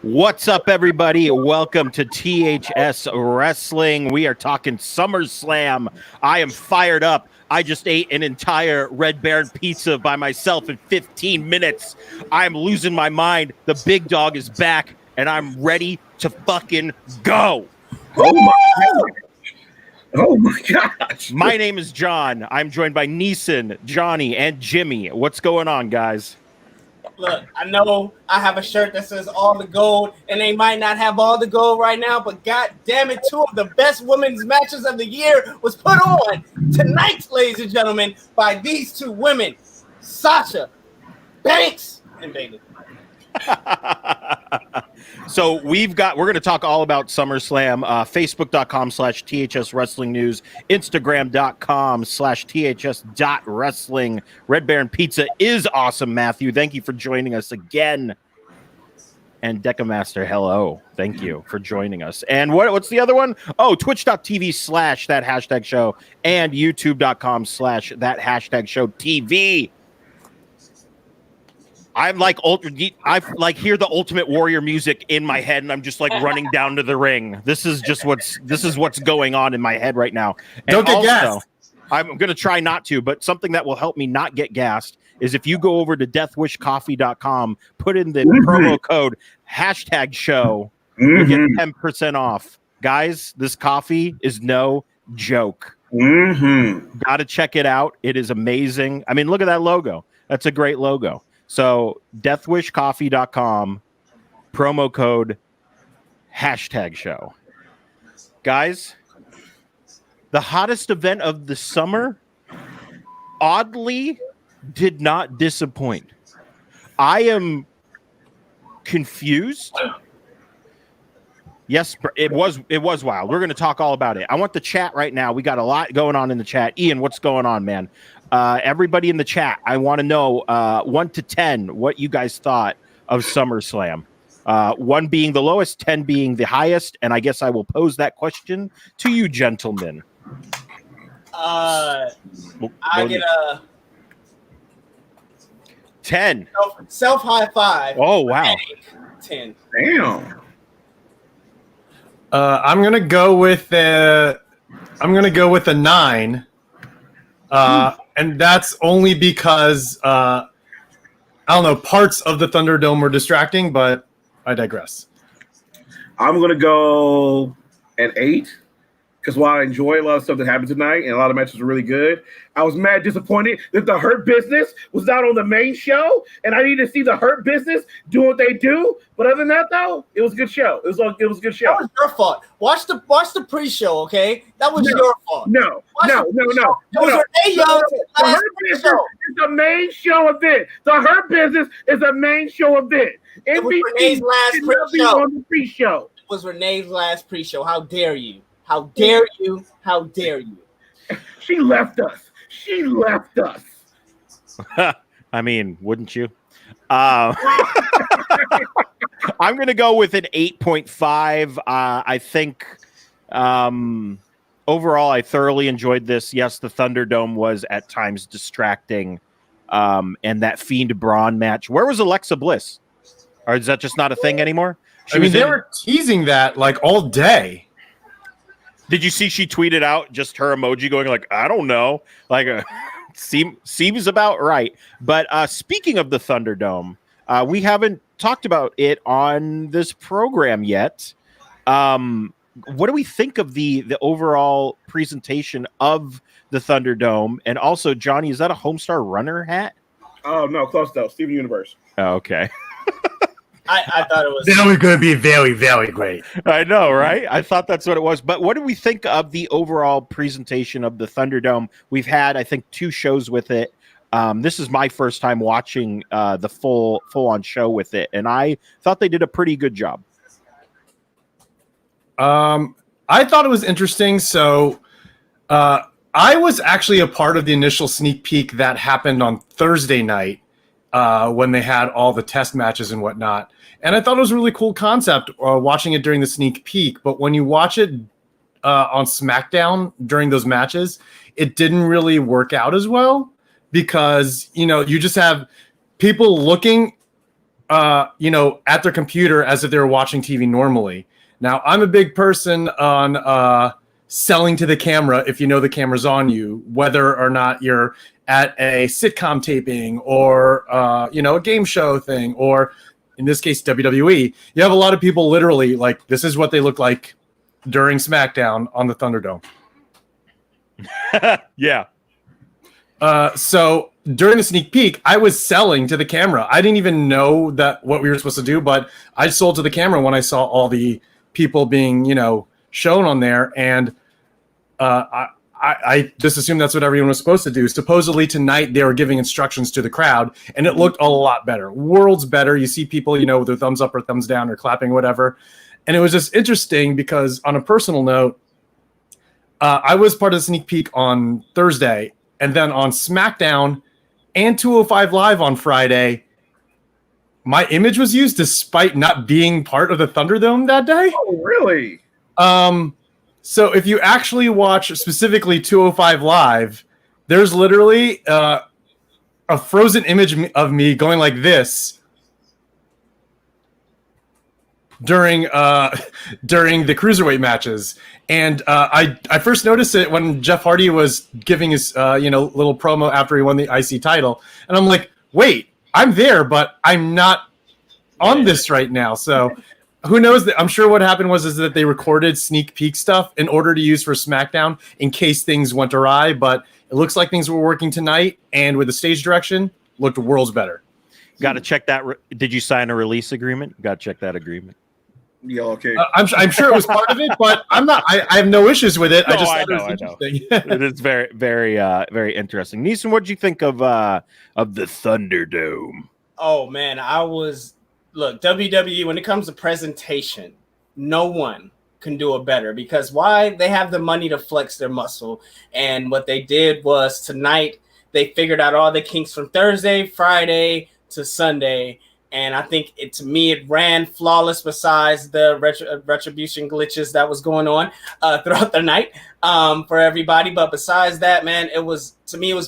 What's up, everybody? Welcome to THS Wrestling. We are talking Summerslam. I am fired up. I just ate an entire Red Baron pizza by myself in 15 minutes. I'm losing my mind. The big dog is back, and I'm ready to fucking go. Oh my gosh. My name is John. I'm joined by Neeson, Johnny, and Jimmy. What's going on, guys? Look, I know I have a shirt that says all the gold, and they might not have all the gold right now, but god damn it, two of the best women's matches of the year was put on tonight, ladies and gentlemen, by these two women, Sasha Banks and Bayley. So we're going to talk all about SummerSlam, facebook.com/THS Wrestling News, Instagram.com/THS.Wrestling. Red Baron Pizza is awesome, Matthew. Thank you for joining us again. And Decamaster, hello. Thank you for joining us. And what's the other one? Oh, twitch.tv/that hashtag show and youtube.com/that hashtag show TV. I hear the Ultimate Warrior music in my head, and I'm just like running down to the ring. This is what's going on in my head right now. And don't get gassed. I'm going to try not to, but something that will help me not get gassed is if you go over to deathwishcoffee.com, put in the promo code hashtag show, you get 10% off. Guys, this coffee is no joke. Got to check it out. It is amazing. I mean, look at that logo. That's a great logo. So deathwishcoffee.com, promo code hashtag show. Guys, the hottest event of the summer oddly did not disappoint. I am confused. Yes, it was wild. We're going to talk all about it. I want the chat right now. We got a lot going on in the chat. Ian, what's going on, man? Everybody in the chat, I want to know 1 to 10 what you guys thought of SummerSlam. 1 being the lowest, 10 being the highest, and I guess I will pose that question to you, gentlemen. I get a 10. Self high five. Oh wow, 10. Damn. I'm gonna go with a 9. And that's only because I don't know, parts of the Thunderdome were distracting, but I digress. I'm going to go an 8 because while I enjoy a lot of stuff that happened tonight and a lot of matches were really good, I was mad disappointed that the Hurt Business was not on the main show, and I need to see the Hurt Business do what they do. But other than that, though, it was a good show. It was a good show. That was your fault. Watch the pre-show, okay? That was your fault. No. It was Renee Young's The last Hurt Business pre-show. is a main show event. The Hurt Business is a main show event. It was NBC Renee's last did not be pre-show. on the pre-show. It was Renee's last pre-show. How dare you? How dare you? How dare you? She left us. I mean, wouldn't you? I'm going to go with an 8.5. I think overall, I thoroughly enjoyed this. Yes, the Thunderdome was at times distracting. And that Fiend Braun match. Where was Alexa Bliss? Or is that just not a thing anymore? They were teasing that like all day. Did you see she tweeted out just her emoji going like, I don't know. Like, seems about right. But speaking of the Thunderdome, we haven't talked about it on this program yet. What do we think of the overall presentation of the Thunderdome? And also, Johnny, is that a Homestar Runner hat? Oh, no, close though. Steven Universe. Oh, okay. I thought it was. That was going to be very, very great. I know, right? I thought that's what it was. But what do we think of the overall presentation of the Thunderdome? We've had, I think, 2 shows with it. This is my first time watching the full on show with it, and I thought they did a pretty good job. I thought it was interesting. So I was actually a part of the initial sneak peek that happened on Thursday night when they had all the test matches and whatnot. And I thought it was a really cool concept watching it during the sneak peek. But when you watch it on SmackDown during those matches, it didn't really work out as well because, you just have people looking, at their computer as if they were watching TV normally. Now, I'm a big person on selling to the camera if you know the camera's on you, whether or not you're at a sitcom taping or, a game show thing, or in this case, WWE. You have a lot of people literally like, this is what they look like during SmackDown on the Thunderdome. Yeah. So during the sneak peek, I was selling to the camera. I didn't even know that what we were supposed to do, but I sold to the camera when I saw all the people being, shown on there. And I just assumed that's what everyone was supposed to do. Supposedly tonight they were giving instructions to the crowd, and it looked a lot better. Worlds better. You see people, with their thumbs up or thumbs down or clapping, whatever. And it was just interesting because on a personal note, I was part of the sneak peek on Thursday, and then on SmackDown and 205 Live on Friday, my image was used despite not being part of the Thunderdome that day. Oh, really? So if you actually watch specifically 205 Live, there's literally a frozen image of me going like this during the cruiserweight matches. And I first noticed it when Jeff Hardy was giving his little promo after he won the IC title, and I'm like, wait, I'm there, but I'm not on this right now. So who knows? That I'm sure what happened was that they recorded sneak peek stuff in order to use for SmackDown in case things went awry. But it looks like things were working tonight, and with the stage direction, looked worlds better. Got to check that. Did you sign a release agreement? Got to check that agreement. Yeah, okay. I'm sure it was part of it, but I'm not. I have no issues with it. No, I just thought it was interesting. It is very, very, very interesting. Neeson, what did you think of the Thunderdome? Oh man, look, WWE, when it comes to presentation, no one can do it better because why? They have the money to flex their muscle. And what they did was tonight, they figured out all the kinks from Thursday, Friday to Sunday. And I think to me, it ran flawless besides the retribution glitches that was going on throughout the night for everybody. But besides that, man, it was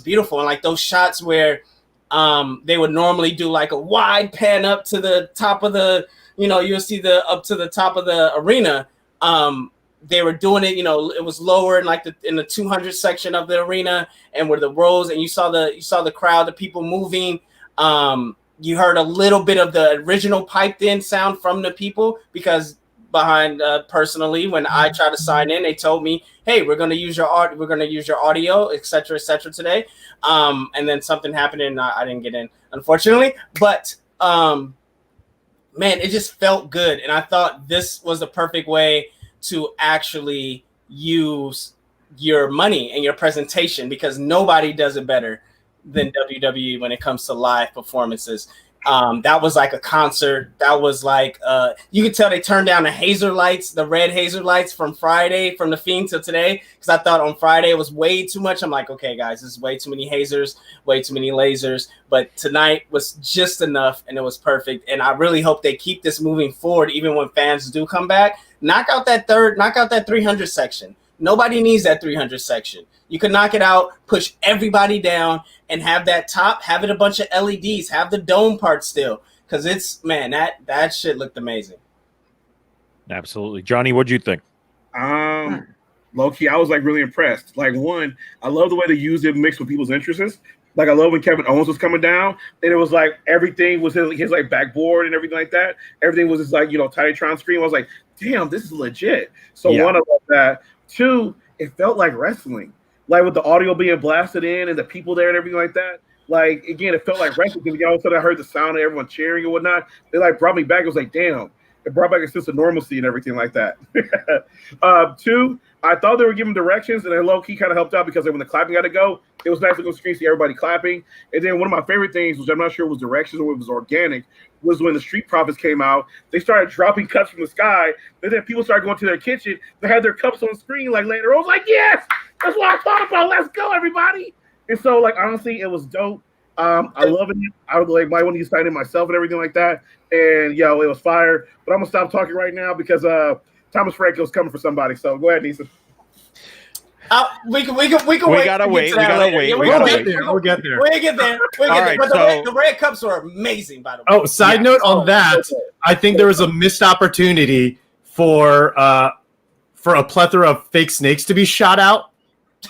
beautiful. And like those shots where they would normally do like a wide pan up to the top of the, you'll see up to the top of the arena. They were doing it, it was lower in the 200 section of the arena, and where the rows, and you saw the crowd, the people moving. You heard a little bit of the original piped in sound from the people because behind personally, when I tried to sign in, they told me, hey, we're going to use your audio, et cetera, today. And then something happened and I didn't get in, unfortunately. But man, it just felt good. And I thought this was the perfect way to actually use your money and your presentation because nobody does it better than WWE when it comes to live performances. That was like a concert. That was like you could tell they turned down the red hazer lights from Friday, from the Fiend to today, because I thought on Friday it was way too much. I'm like, okay, guys, this is way too many hazers, way too many lasers. But tonight was just enough, and it was perfect. And I really hope they keep this moving forward, even when fans do come back. Knock out that 300 section. Nobody needs that 300 section. You can knock it out, push everybody down, and have that top, have it a bunch of LEDs, have the dome part still. Because that shit looked amazing. Absolutely. Johnny, what'd you think? Low key, I was like really impressed. Like one, I love the way they used it mixed with people's interests. Like I love when Kevin Owens was coming down, and it was like everything was his like backboard and everything like that. Everything was just like Titantron screen. I was like, damn, this is legit. So one, I love that. Two, it felt like wrestling. Like with the audio being blasted in and the people there and everything like that. Like, again, it felt like wrestling because all of a sudden I heard the sound of everyone cheering and whatnot. They like brought me back. It was like, damn, It brought back a sense of normalcy and everything like that. 2, I thought they were giving directions, and then low-key kind of helped out because when the clapping got to go, it was nice to go screen see everybody clapping. And then one of my favorite things, which I'm not sure was directions or it was organic, was when the Street Profits came out. They started dropping cups from the sky, and then people started going to their kitchen. They had their cups on screen like later. I was like, yes, that's what I thought about. Let's go, everybody. And so, like, honestly, it was dope. I love it. I would might want to sign it myself and everything like that. And it was fire. But I'm gonna stop talking right now because Thomas Franco's coming for somebody. So go ahead, Nisa. We can wait. We gotta wait. We'll get there. But the red cups are amazing, by the way. Oh, side note on that, I think there was a missed opportunity for a plethora of fake snakes to be shot out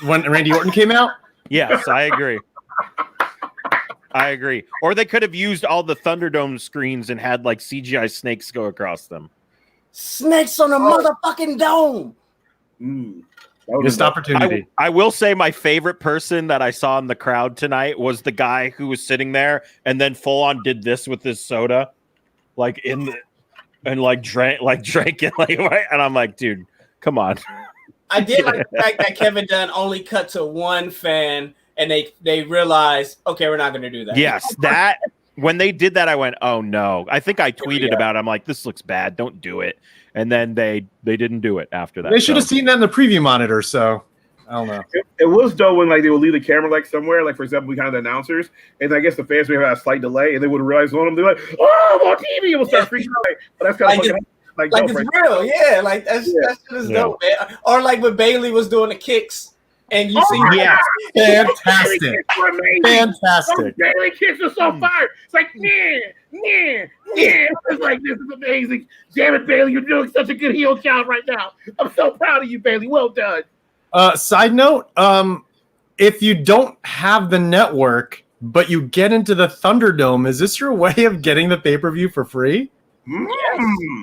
when Randy Orton came out. Yes, I agree. Or they could have used all the Thunderdome screens and had like CGI snakes go across them. Snakes on a motherfucking dome. Missed opportunity. I will say my favorite person that I saw in the crowd tonight was the guy who was sitting there and then full on did this with his soda, like drank it right. And I'm like, dude, come on. I did like the fact that Kevin Dunn only cut to one fan. And they realized, okay, we're not going to do that. Yes, when they did that, I went, oh no. I think I tweeted about it. I'm like, this looks bad. Don't do it. And then they didn't do it after that. They should have seen that in the preview monitor. So I don't know. It was dope when they would leave the camera somewhere, for example, behind the announcers, and I guess the fans may have had a slight delay, and they would realize on them. They're like, oh, on TV, and we'll start freaking out. But that's kind of it's real, yeah. Like that shit is dope, man. Or like when Bailey was doing the kicks. And you see, fantastic. Bailey kicks are so fire. It's like, yeah. It's like, this is amazing. Damn it, Bailey, you're doing such a good heel job right now. I'm so proud of you, Bailey. Well done. Side note, if you don't have the network, but you get into the Thunderdome, is this your way of getting the pay-per-view for free? Yes.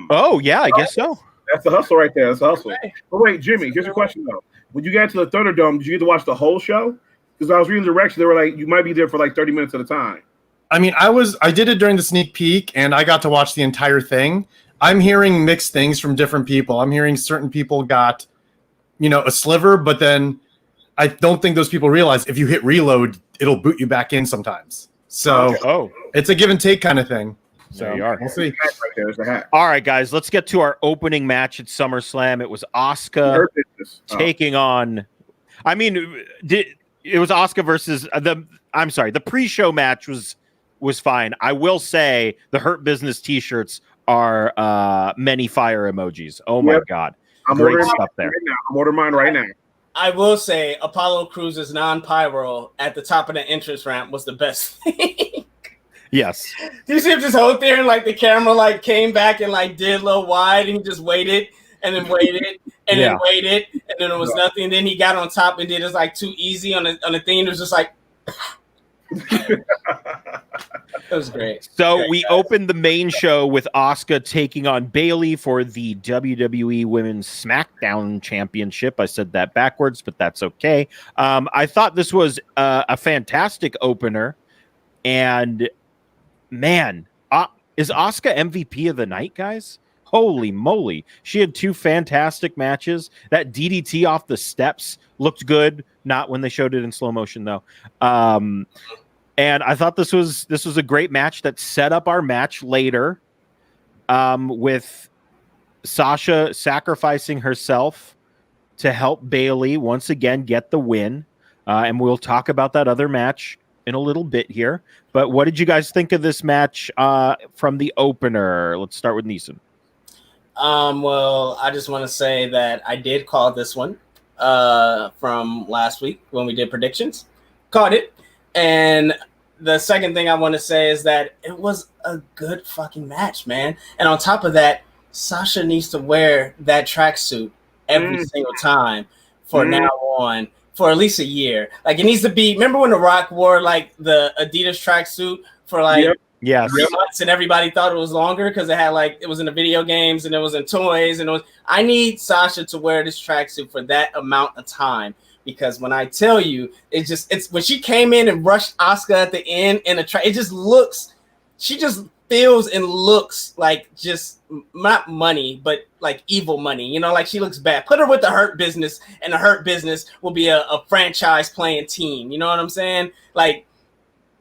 Oh, yeah, I guess so. That's the hustle right there. That's the hustle. Okay. But wait, Jimmy, here's a question, though. When you got to the Thunderdome, did you get to watch the whole show? Because I was reading the directions, they were like, you might be there for 30 minutes at a time. I mean, I did it during the sneak peek, and I got to watch the entire thing. I'm hearing mixed things from different people. I'm hearing certain people got, a sliver, but then I don't think those people realize if you hit reload, it'll boot you back in sometimes. So It's a give and take kind of thing. So there you are. We'll see. There's a hat. All right, guys, let's get to our opening match at SummerSlam. It was Asuka taking on. I mean, it was Asuka versus the pre-show match was fine. I will say the Hurt Business T-shirts are many fire emojis. Oh my god, great stuff there. I'm ordering mine right now. I will say Apollo Crews' non-pyro at the top of the entrance ramp was the best thing. Yes. Do you see him just hold there and the camera came back and did a little wide and he just waited and then waited and then waited and then it was nothing. And then he got on top and did it too easy on the thing. It was just it was great. So we opened the main show with Asuka taking on Bayley for the WWE Women's SmackDown Championship. I said that backwards, but that's okay. I thought this was a fantastic opener, and man, is Asuka MVP of the night, guys? Holy moly. She had two fantastic matches. That DDT off the steps looked good. Not when they showed it in slow motion, though. And I thought this was a great match that set up our match later with Sasha sacrificing herself to help Bayley once again get the win. And we'll talk about that other match in a little bit here. But what did you guys think of this match from the opener? Let's start with Neeson. Well, I just want to say that I did call this one from last week when we did predictions. Caught it. And the second thing I want to say is that it was a good fucking match, man. And on top of that, Sasha needs to wear that tracksuit every single time for now on. For at least a year. It needs to be. Remember when The Rock wore the Adidas tracksuit for 3 months, and everybody thought it was longer because it had it was in the video games and it was in toys and it was. I need Sasha to wear this tracksuit for that amount of time because when I tell you, it's when she came in and rushed Asuka at the end in a track, it just looks. She just feels and looks like just not money, but like evil money. You know, like she looks bad. Put her with the Hurt Business, and the Hurt Business will be a franchise playing team. You know what I'm saying? Like,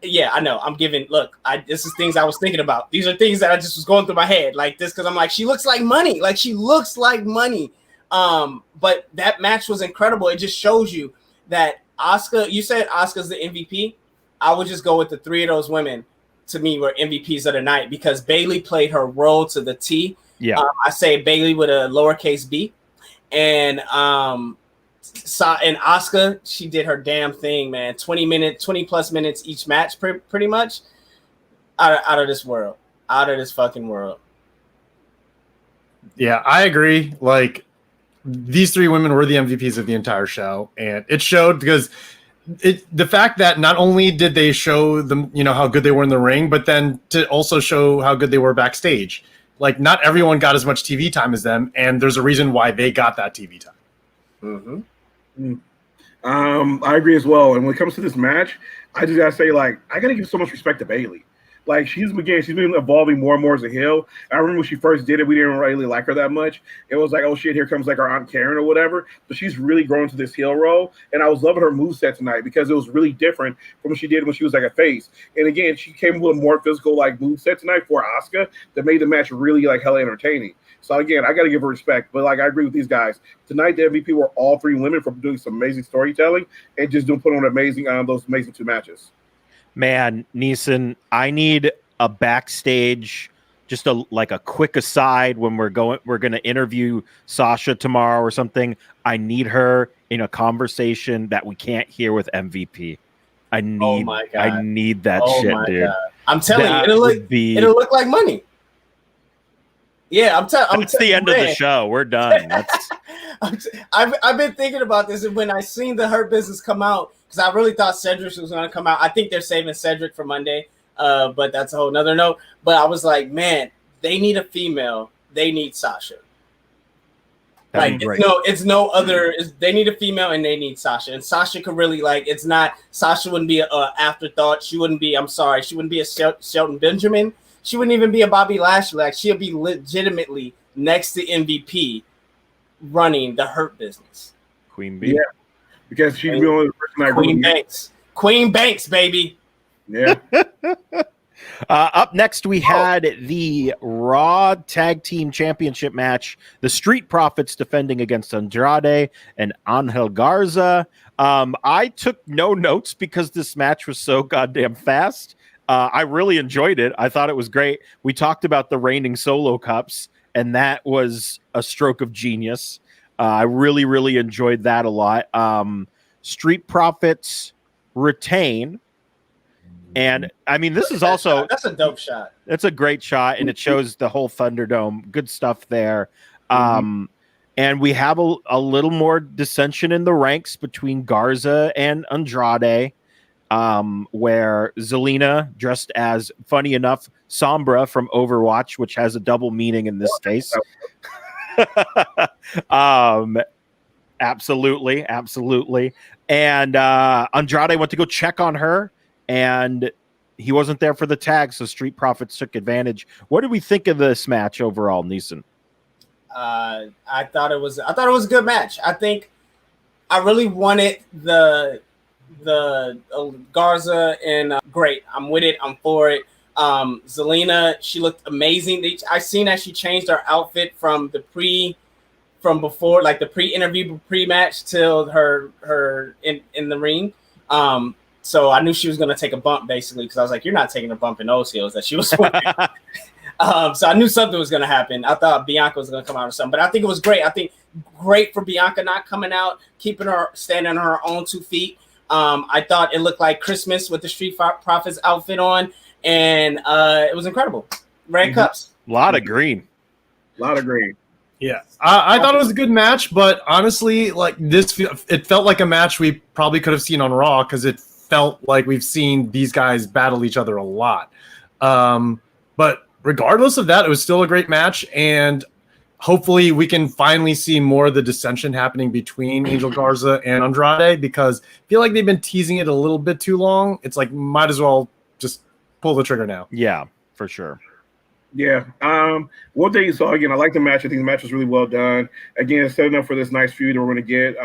yeah, I know. I'm giving. Look, this is things I was thinking about. These are things that I just was going through my head, like this, because I'm like, she looks like money. Like she looks like money. But that match was incredible. It just shows you that Asuka. You said Asuka's the MVP. I would just go with the three of those women. To me, were MVPs of the night because Bayley played her role to the T. Yeah, I say Bayley with a lowercase b, and Asuka, she did her damn thing, man. 20 plus minutes each match, pretty much. Out of this world, out of this fucking world. Yeah, I agree. Like these three women were the MVPs of the entire show, and it showed because. The fact that not only did they show them, how good they were in the ring, but then to also show how good they were backstage. Like not everyone got as much TV time as them, and there's a reason why they got that TV time. Mm-hmm. I agree as well. And when it comes to this match, I just gotta say, like, I gotta give so much respect to Bayley. Like she's been evolving more and more as a heel. I remember when she first did it, we didn't really like her that much. It was like, oh shit, here comes like our Aunt Karen or whatever. But she's really grown to this heel role, and I was loving her moveset tonight because it was really different from what she did when she was like a face. And again, she came with a more physical like moveset tonight for Asuka that made the match really like hella entertaining. So again, I got to give her respect. But like I agree with these guys. Tonight, the MVP were all three women for doing some amazing storytelling and just put on those amazing two matches. Man, Neeson, I need a backstage, just a quick aside when we're going to interview Sasha tomorrow or something. I need her in a conversation that we can't hear with MVP. I need that shit, dude. God. I'm telling you, it'll look like money. Yeah, That's the end of the show. We're done. I've been thinking about this, and when I seen the Hurt Business come out, because I really thought Cedric was going to come out. I think they're saving Cedric for Monday, but that's a whole nother note. But I was like, man, they need a female. They need Sasha. Like, it's no other. They need a female, and they need Sasha. And Sasha could really it's not. Sasha wouldn't be an afterthought. She wouldn't be. I'm sorry. She wouldn't be a Shelton Benjamin. She wouldn't even be a Bobby Lashley. Like she'll be legitimately next to MVP, running the Hurt Business. Queen Bee. Yeah. Because she's the only person I Queen Banks. Queen Banks, baby. Yeah. Up next, we had the Raw Tag Team Championship match. The Street Profits defending against Andrade and Angel Garza. I took no notes because this match was so goddamn fast. I really enjoyed it. I thought it was great. We talked about the reigning solo cups, and that was a stroke of genius. I really, really enjoyed that a lot. Street Profits retain. And I mean, this is also that's a dope shot. It's a great shot, and it shows the whole Thunderdome. Good stuff there. And we have a little more dissension in the ranks between Garza and Andrade, where Zelina, dressed as, funny enough, Sombra from Overwatch, which has a double meaning in this case. Absolutely. And Andrade went to go check on her, and he wasn't there for the tag, so Street Profits took advantage. What did we think of this match overall, Neeson? I thought it was a good match. I think I really wanted the Garza, and great. I'm with it. I'm for it. Zelina, she looked amazing. I seen that she changed her outfit from before, like the pre-interview, pre-match till her in the ring. So I knew she was going to take a bump, basically, because I was like, you're not taking a bump in those heels that she was wearing. So I knew something was going to happen. I thought Bianca was going to come out or something, but I think it was great. I think great for Bianca not coming out, keeping her standing on her own 2 feet. I thought it looked like Christmas with the Street Profits outfit on, and it was incredible. Red cups. A lot of green. Yeah, I thought it was a good match, but honestly, like it felt like a match we probably could have seen on Raw because it felt like we've seen these guys battle each other a lot. But regardless of that, it was still a great match, and hopefully we can finally see more of the dissension happening between Angel Garza and Andrade, because I feel like they've been teasing it a little bit too long. It's like, might as well just pull the trigger now. Yeah, for sure. Yeah. One thing, so again, I like the match. I think the match was really well done. Again, setting up for this nice feud that we're going to get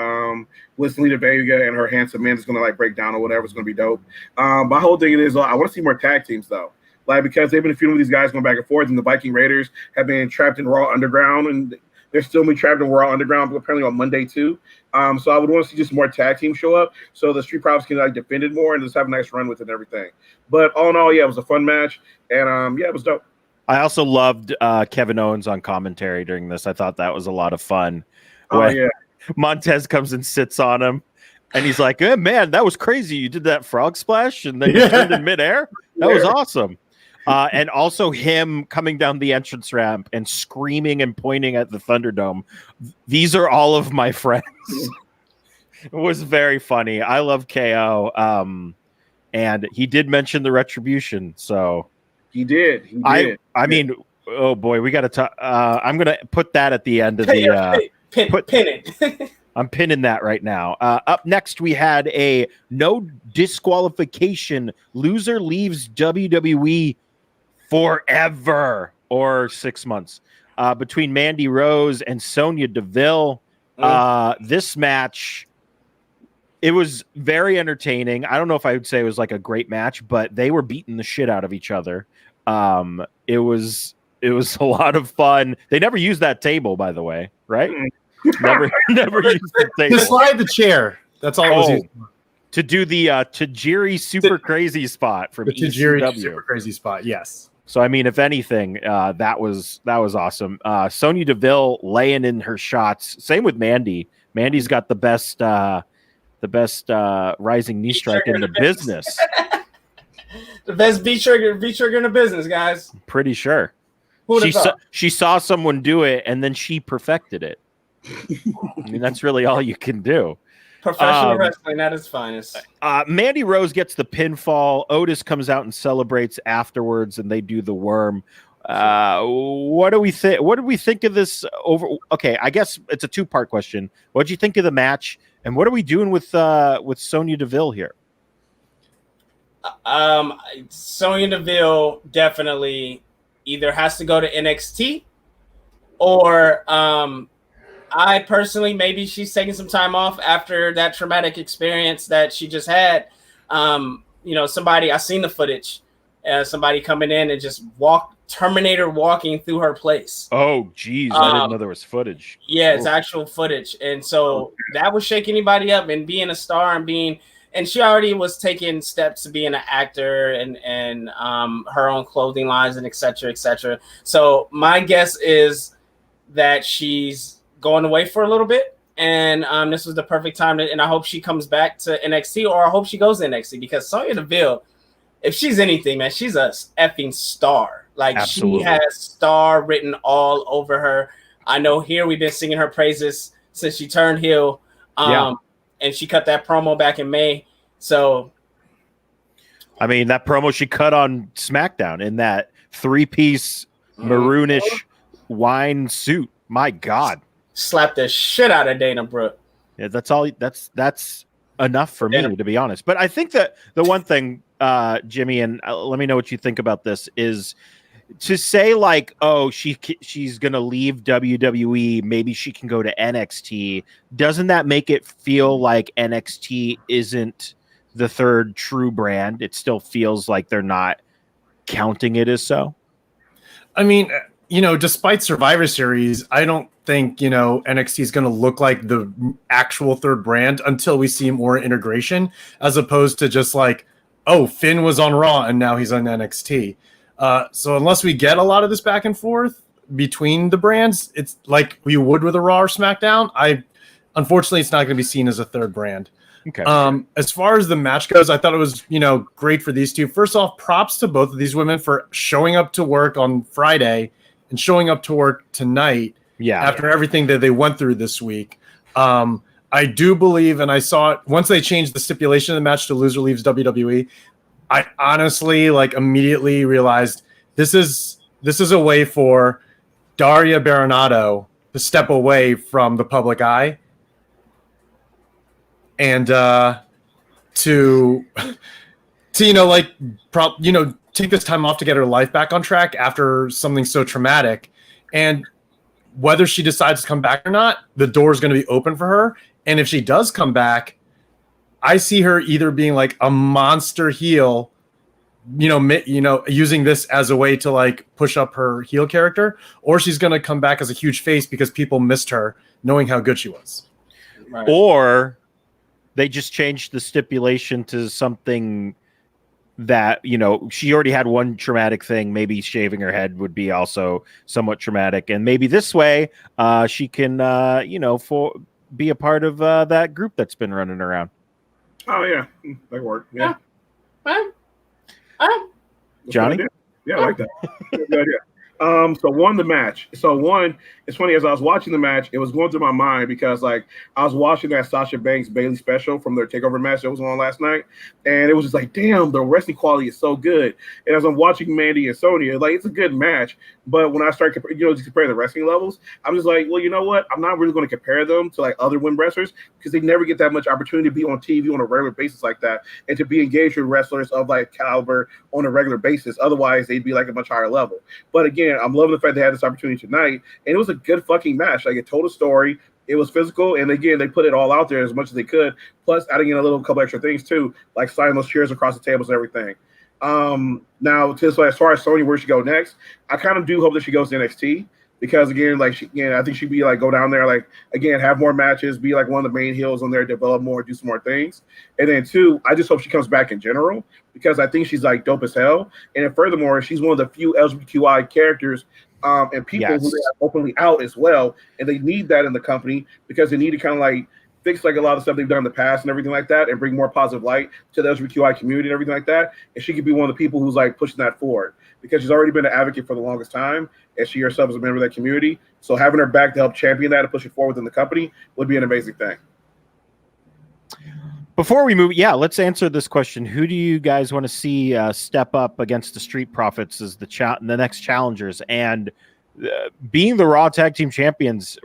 with Selena Vega and her handsome man is going to like break down or whatever. It's going to be dope. My whole thing is I want to see more tag teams though. Like, because they've been feuding with these guys going back and forth, and the Viking Raiders have been trapped in Raw Underground, and they're still being trapped in Raw Underground apparently on Monday too. So I would want to see just more tag teams show up, so the Street Profits can like defend it more and just have a nice run with it and everything. But all in all, yeah, it was a fun match, and yeah, it was dope. I also loved Kevin Owens on commentary during this. I thought that was a lot of fun. Oh yeah, Montez comes and sits on him, and he's like, man, that was crazy. You did that frog splash, and then you turned in midair. That was awesome. And also him coming down the entrance ramp and screaming and pointing at the Thunderdome. These are all of my friends. It was very funny. I love KO. And he did mention the Retribution, so... He did. I mean, oh boy, we got to talk. I'm going to put that at the end of the. Pin it. I'm pinning that right now. Up next, we had a no disqualification. Loser leaves WWE forever or 6 months between Mandy Rose and Sonya Deville. This match. It was very entertaining. I don't know if I would say it was like a great match, but they were beating the shit out of each other. It was a lot of fun. They never used that table, by the way, right? never used the table. To slide the chair. That's all it was used for. To do the Tajiri super crazy spot from the Tajiri ECW. super crazy spot. Yes. So I mean, if anything, that was awesome. Sonya Deville laying in her shots. Same with Mandy. Mandy's got the best rising knee strike in the business. The best beat trigger in the business, guys. I'm pretty sure. She saw someone do it and then she perfected it. I mean, that's really all you can do. Professional wrestling at its finest. Mandy Rose gets the pinfall. Otis comes out and celebrates afterwards, and they do the worm. What do we think? What did we think of this? Okay, I guess it's a two-part question. What did you think of the match, and what are we doing with Sonya Deville here? Sonya Deville definitely either has to go to NXT, or I personally, maybe she's taking some time off after that traumatic experience that she just had. Somebody, I seen the footage, somebody coming in and just Terminator walking through her place. Oh, geez. I didn't know there was footage. Yeah, it's actual footage. And so that would shake anybody up, and being a star and she already was taking steps to being an actor and her own clothing lines and et cetera, et cetera. So my guess is that she's going away for a little bit, and this was the perfect time and I hope she comes back to NXT, or I hope she goes to NXT, because Sonya Deville, if she's anything, man, she's a effing star. Like, absolutely. She has star written all over her. I know here we've been singing her praises since she turned heel. And she cut that promo back in May. So, I mean, that promo she cut on SmackDown in that 3-piece maroonish wine suit. My God. Slapped the shit out of Dana Brooke. Yeah, that's all. That's enough for me, to be honest. But I think that the one thing, Jimmy, and let me know what you think about this, is to say like, oh, she's gonna leave WWE, maybe she can go to NXT. Doesn't that make it feel like NXT isn't the third true brand? It still feels like they're not counting it as so. I mean, despite Survivor Series, I don't think, NXT is going to look like the actual third brand until we see more integration, as opposed to just like, oh, Finn was on Raw and now he's on NXT. So unless we get a lot of this back and forth between the brands, it's like we would with a Raw or SmackDown. Unfortunately, it's not going to be seen as a third brand. Okay. As far as the match goes, I thought it was, great for these two. First off, props to both of these women for showing up to work on Friday and showing up to work tonight. Yeah. After everything that they went through this week. I do believe, and I saw it once they changed the stipulation of the match to loser leaves WWE, I honestly immediately realized this is a way for Daria Baronato to step away from the public eye and to to take this time off to get her life back on track after something so traumatic. And whether she decides to come back or not, the door is going to be open for her. And if she does come back, I see her either being like a monster heel, using this as a way to like push up her heel character, or she's going to come back as a huge face because people missed her knowing how good she was. Right. Or they just changed the stipulation to something that, she already had one traumatic thing. Maybe shaving her head would be also somewhat traumatic. And maybe this way she can, be a part of that group that's been running around. Oh, yeah. That worked. Yeah. Johnny? Yeah, I like that. Good idea. So won the match. It's funny, as I was watching the match, it was going through my mind because like I was watching that Sasha Banks Bailey special from their takeover match that was on last night, and it was just like, damn, the wrestling quality is so good. And as I'm watching Mandy and Sonya, like it's a good match, but when I start comparing the wrestling levels, I'm just like, well, you know what? I'm not really going to compare them to like other women wrestlers because they never get that much opportunity to be on TV on a regular basis like that, and to be engaged with wrestlers of like caliber on a regular basis. Otherwise, they'd be like a much higher level. But again, I'm loving the fact they had this opportunity tonight, and it was a good fucking match. Like it told a story, it was physical, and again, they put it all out there as much as they could. Plus, adding in a couple extra things too, like sliding those chairs across the tables and everything. Now, as far as Sonya, where she go next, I kind of do hope that she goes to NXT because again, I think she'd be like go down there, like again, have more matches, be like one of the main heels on there, develop more, do some more things. And then two, I just hope she comes back in general because I think she's like dope as hell. And then furthermore, she's one of the few LGBTQI characters and people who they are openly out as well. And they need that in the company because they need to kind of like fix like a lot of stuff they've done in the past and everything like that and bring more positive light to the LGBTQI community and everything like that. And she could be one of the people who's like pushing that forward because she's already been an advocate for the longest time and she herself is a member of that community. So having her back to help champion that and push it forward within the company would be an amazing thing. Before we move, let's answer this question. Who do you guys want to see step up against the Street Profits as the next challengers? And being the Raw Tag Team Champions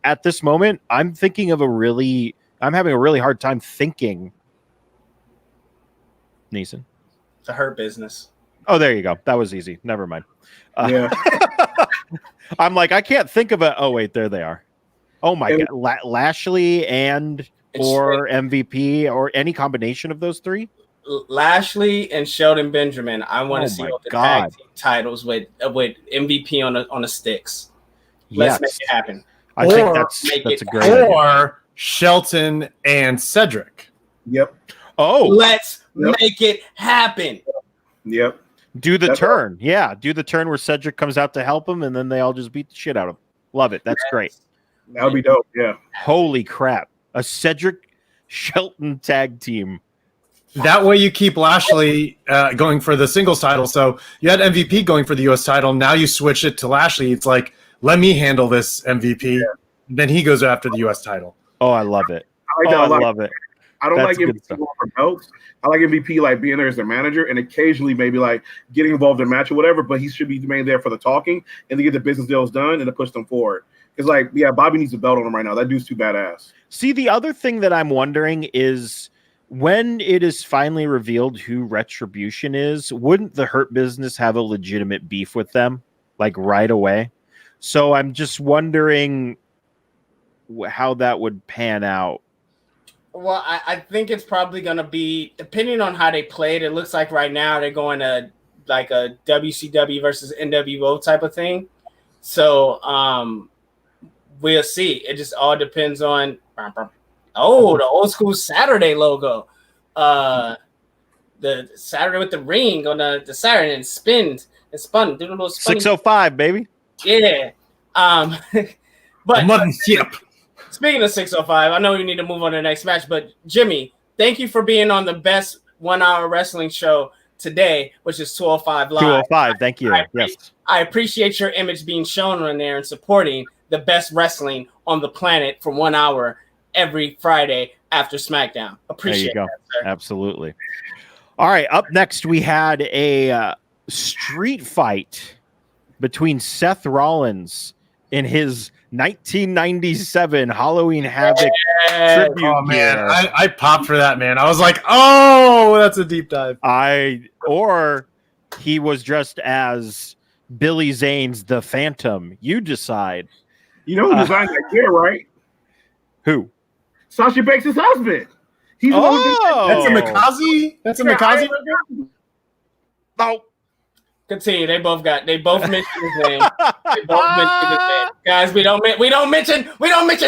at this moment, I'm having a really hard time thinking. Neeson. It's a Hurt Business. Oh, there you go. That was easy. Never mind. Yeah. I'm like, I can't think of it. Oh, wait, there they are. Oh my God. Lashley or MVP or any combination of those three? Lashley and Sheldon Benjamin. I want to see the tag team titles with MVP on the sticks. Let's make it happen. I think that's a great idea. Or Shelton and Cedric. Yep. Oh, let's make it happen. Yep. Do the turn. Yeah. Do the turn where Cedric comes out to help him and then they all just beat the shit out of him. Love it. That's great. That would be dope. Yeah. Holy crap. A Cedric Shelton tag team. That way you keep Lashley going for the singles title. So you had MVP going for the U.S. title. Now you switch it to Lashley. It's like, let me handle this MVP. Yeah. Then he goes after the U.S. title. Oh, I love it. I love it. I don't like MVP going for belts. I like MVP like being there as their manager and occasionally maybe like getting involved in a match or whatever, but he should be mainly there for the talking and to get the business deals done and to push them forward. Because Bobby needs a belt on him right now. That dude's too badass. See, the other thing that I'm wondering is when it is finally revealed who Retribution is, wouldn't the Hurt Business have a legitimate beef with them like right away? So I'm just wondering how that would pan out. Well, I think it's probably going to be, depending on how they played, it looks like right now they're going to like a WCW versus NWO type of thing. So we'll see. It just all depends on, the old school Saturday logo. The Saturday with the ring on the Saturday and spun. Do a little 605, baby. Yeah. But mutton chip. Speaking of 605, I know we need to move on to the next match, but Jimmy, thank you for being on the best 1 hour wrestling show today, which is 205 Live. 205, thank you. I appreciate your image being shown on there and supporting the best wrestling on the planet for 1 hour every Friday after SmackDown. Appreciate that, sir. Absolutely. All right, up next we had a street fight between Seth Rollins in his 1997 Halloween Havoc Yeah. tribute Oh man, gear. I popped for that, man. I was like, oh, that's a deep dive. Or he was dressed as Billy Zane's the Phantom. You decide. You know who designed that gear, right? Who? Sasha Banks' husband. He's the one who That's a Oh. Mikaze. That's a Mikaze. Oh. Continue. They both mentioned his name. They both mentioned his name. Guys, we don't mention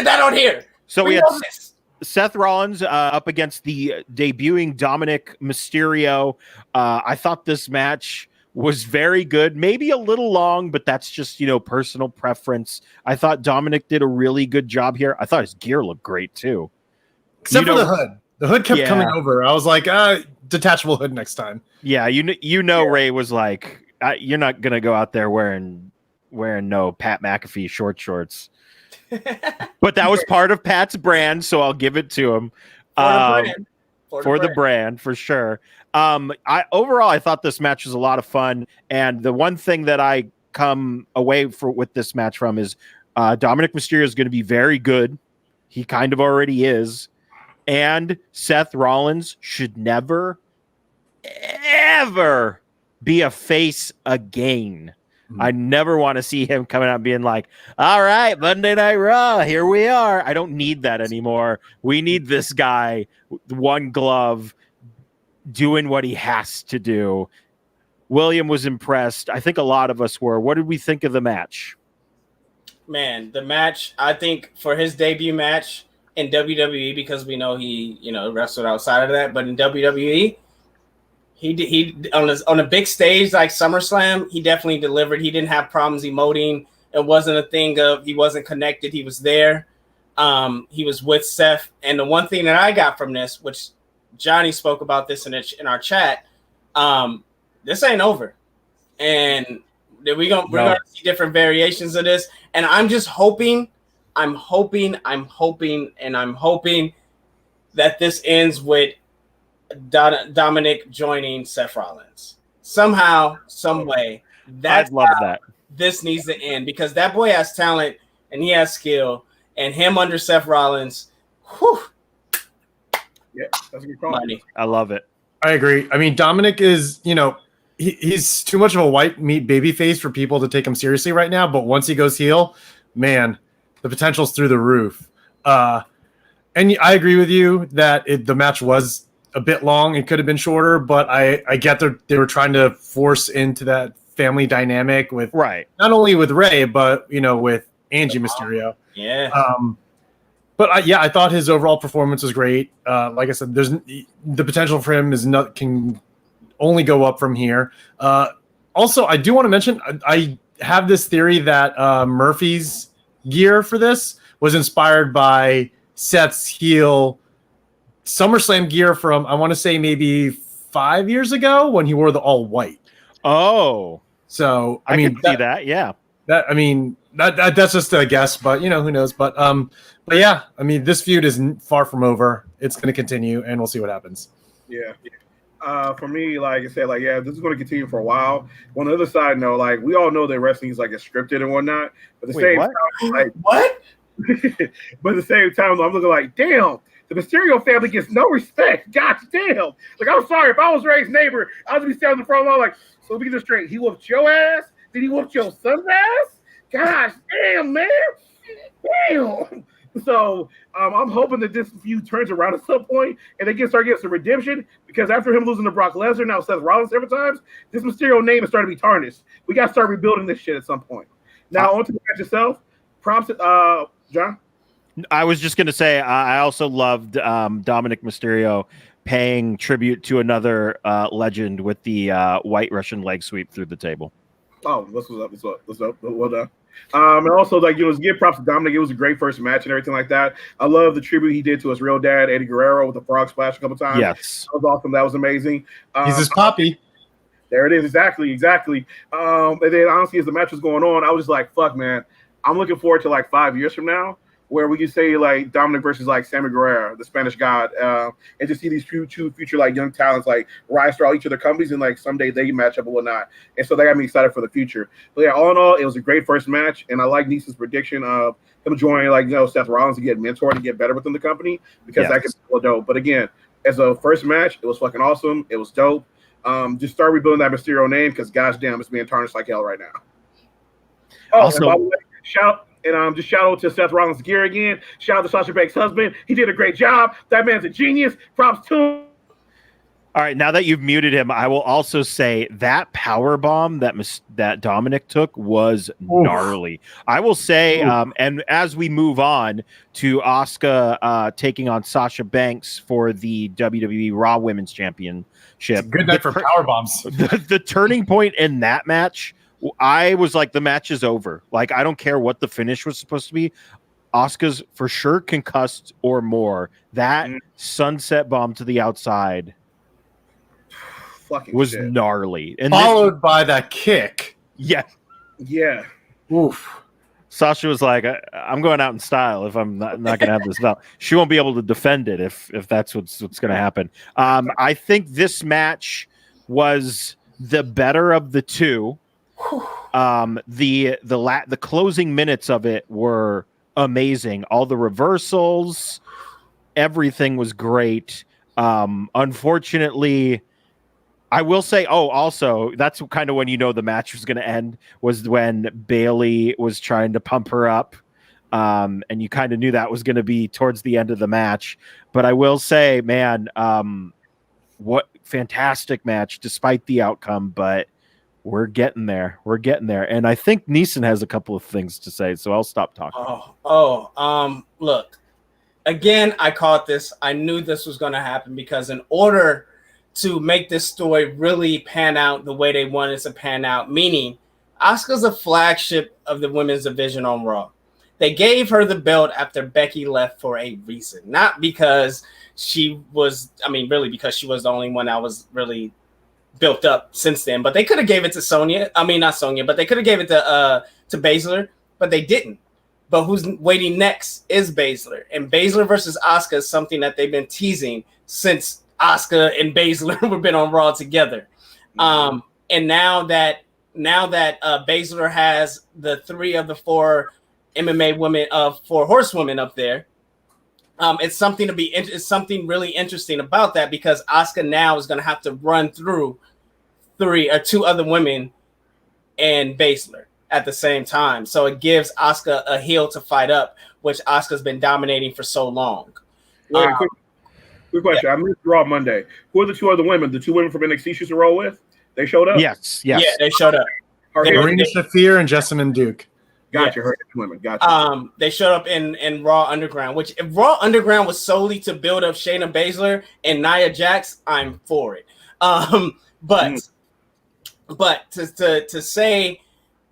that on here. So we had know this. Seth Rollins up against the debuting Dominic Mysterio. I thought this match was very good, maybe a little long, but that's just, personal preference. I thought Dominic did a really good job here. I thought his gear looked great too. Except for the hood. The hood kept Yeah. coming over. I was like, detachable hood next time. Yeah, Ray was like, you're not gonna go out there wearing no Pat McAfee shorts. But that was part of Pat's brand, so I'll give it to him. For the brand, for sure. I thought this match was a lot of fun, and the one thing that I come away with this match from is Dominic Mysterio is going to be very good. He kind of already is, and Seth Rollins should never, ever be a face again. I never want to see him coming out and being like, all right, Monday Night Raw, here we are. I don't need that anymore. We need this guy, one glove, doing what he has to do. William was impressed. I think a lot of us were. What did we think of the match? Man, the match, I think for his debut match in WWE, because we know he, wrestled outside of that, but in WWE, he on a big stage like SummerSlam, he definitely delivered. He didn't have problems emoting. It wasn't a thing of he wasn't connected. He was there. He was with Seth. And the one thing that I got from this, which Johnny spoke about this in our chat, this ain't over. And we're gonna see different variations of this. And I'm just hoping that this ends with Dominic joining Seth Rollins somehow, some way. That's I'd love that. This needs to end, because that boy has talent and he has skill, and him under Seth Rollins. Whew, Yeah, that's a good call. money. I love it. I agree. I mean, Dominic is, he's too much of a white meat baby face for people to take him seriously right now. But once he goes heel, man, the potential's through the roof. And I agree with you that the match was a bit long. It could have been shorter, but I get that they were trying to force into that family dynamic with Right. not only with Ray, but with Angie Mysterio. Yeah. But I thought his overall performance was great. Like I said, there's the potential for him can only go up from here. Also, I do want to mention I have this theory that Murphy's gear for this was inspired by Seth's heel SummerSlam gear from, I want to say, maybe 5 years ago when he wore the all white. Oh, so I mean, can see that. Yeah. That's just a guess, but who knows? But yeah, I mean, this feud is far from over. It's going to continue, and we'll see what happens. Yeah. For me, like I said, this is going to continue for a while. On the other side, no, we all know that wrestling is scripted and whatnot. But at the same time, what? But at the same time, I'm looking like, damn, the Mysterio family gets no respect. God damn. I'm sorry, if I was Ray's neighbor, I would be standing in the front line so let me get this straight. He whooped your ass? Did he whoop your son's ass? Gosh damn, man. Damn. So I'm hoping that this feud turns around at some point and they can start getting some redemption, because after him losing to Brock Lesnar, now Seth Rollins several times, this Mysterio name is starting to be tarnished. We got to start rebuilding this shit at some point. Now, on to the match itself. Props, John? I was just going to say, I also loved Dominic Mysterio paying tribute to another legend with the white Russian leg sweep through the table. Oh, what's up? Well done. And also, give props to Dominic. It was a great first match and everything like that. I love the tribute he did to his real dad, Eddie Guerrero, with the frog splash a couple times. Yes. That was awesome. That was amazing. He's his poppy. There it is. Exactly. And then, honestly, as the match was going on, I was just like, fuck, man. I'm looking forward to 5 years from now where we could say like Dominic versus like Sammy Guerrero, the Spanish God, and to see these two future like young talents like rise throughout each of their companies and like someday they match up and whatnot. And so that got me excited for the future. But yeah, all in all, it was a great first match, and I like Neeson's prediction of him joining like Seth Rollins to get mentored and get better within the company because that could be so dope. But again, as a first match, it was fucking awesome. It was dope. Just start rebuilding that Mysterio name because gosh damn, it's being tarnished like hell right now. Oh, also, and by the way, just shout out to Seth Rollins' gear again. Shout out to Sasha Banks' husband. He did a great job. That man's a genius. Props to him. All right, now that you've muted him, I will also say that power bomb that Dominic took was gnarly. I will say, and as we move on to Asuka taking on Sasha Banks for the WWE Raw Women's Championship, good night for power bombs. The turning point in that match, I was like, the match is over. Like, I don't care what the finish was supposed to be. Asuka's for sure concussed or more. That sunset bomb to the outside fucking was shit. Gnarly. And followed by that kick. Yeah. Oof. Sasha was like, I'm going out in style if I'm not going to have this belt. She won't be able to defend it if that's what's going to happen. I think this match was the better of the two. The closing minutes of it were amazing. All the reversals, everything was great. Unfortunately, I will say, also, that's kind of when you know the match was going to end, was when Bayley was trying to pump her up. And you kind of knew that was going to be towards the end of the match. But I will say, man, what fantastic match, despite the outcome. But we're getting there. And I think Neeson has a couple of things to say, so I'll stop talking. Look, again, I caught this. I knew this was going to happen because in order to make this story really pan out the way they wanted to pan out, meaning Asuka's a flagship of the women's division on Raw. They gave her the belt after Becky left for a reason, not because she was, because she was the only one that was really built up since then, but they could have gave it to not Sonya, but they could have gave it to Baszler, but they didn't. But who's waiting next is Baszler, and Baszler versus Asuka is something that they've been teasing since Asuka and Baszler have been on Raw together. And now that Baszler has the 3 of the 4 MMA women, 4 horsewomen up there, it's something really interesting about that because Asuka now is going to have to run through 2 other women and Baszler at the same time. So it gives Asuka a heel to fight up, which Asuka's been dominating for so long. Quick question. I missed Raw Monday. Who are the 2 other women? The 2 women from NXT she used to roll with? They showed up? Yes. Yeah, they showed up. Marina Shafir and Jessamine Duke. Gotcha. Her women. Gotcha. They showed up in Raw Underground, which if Raw Underground was solely to build up Shayna Baszler and Nia Jax, I'm for it. But to say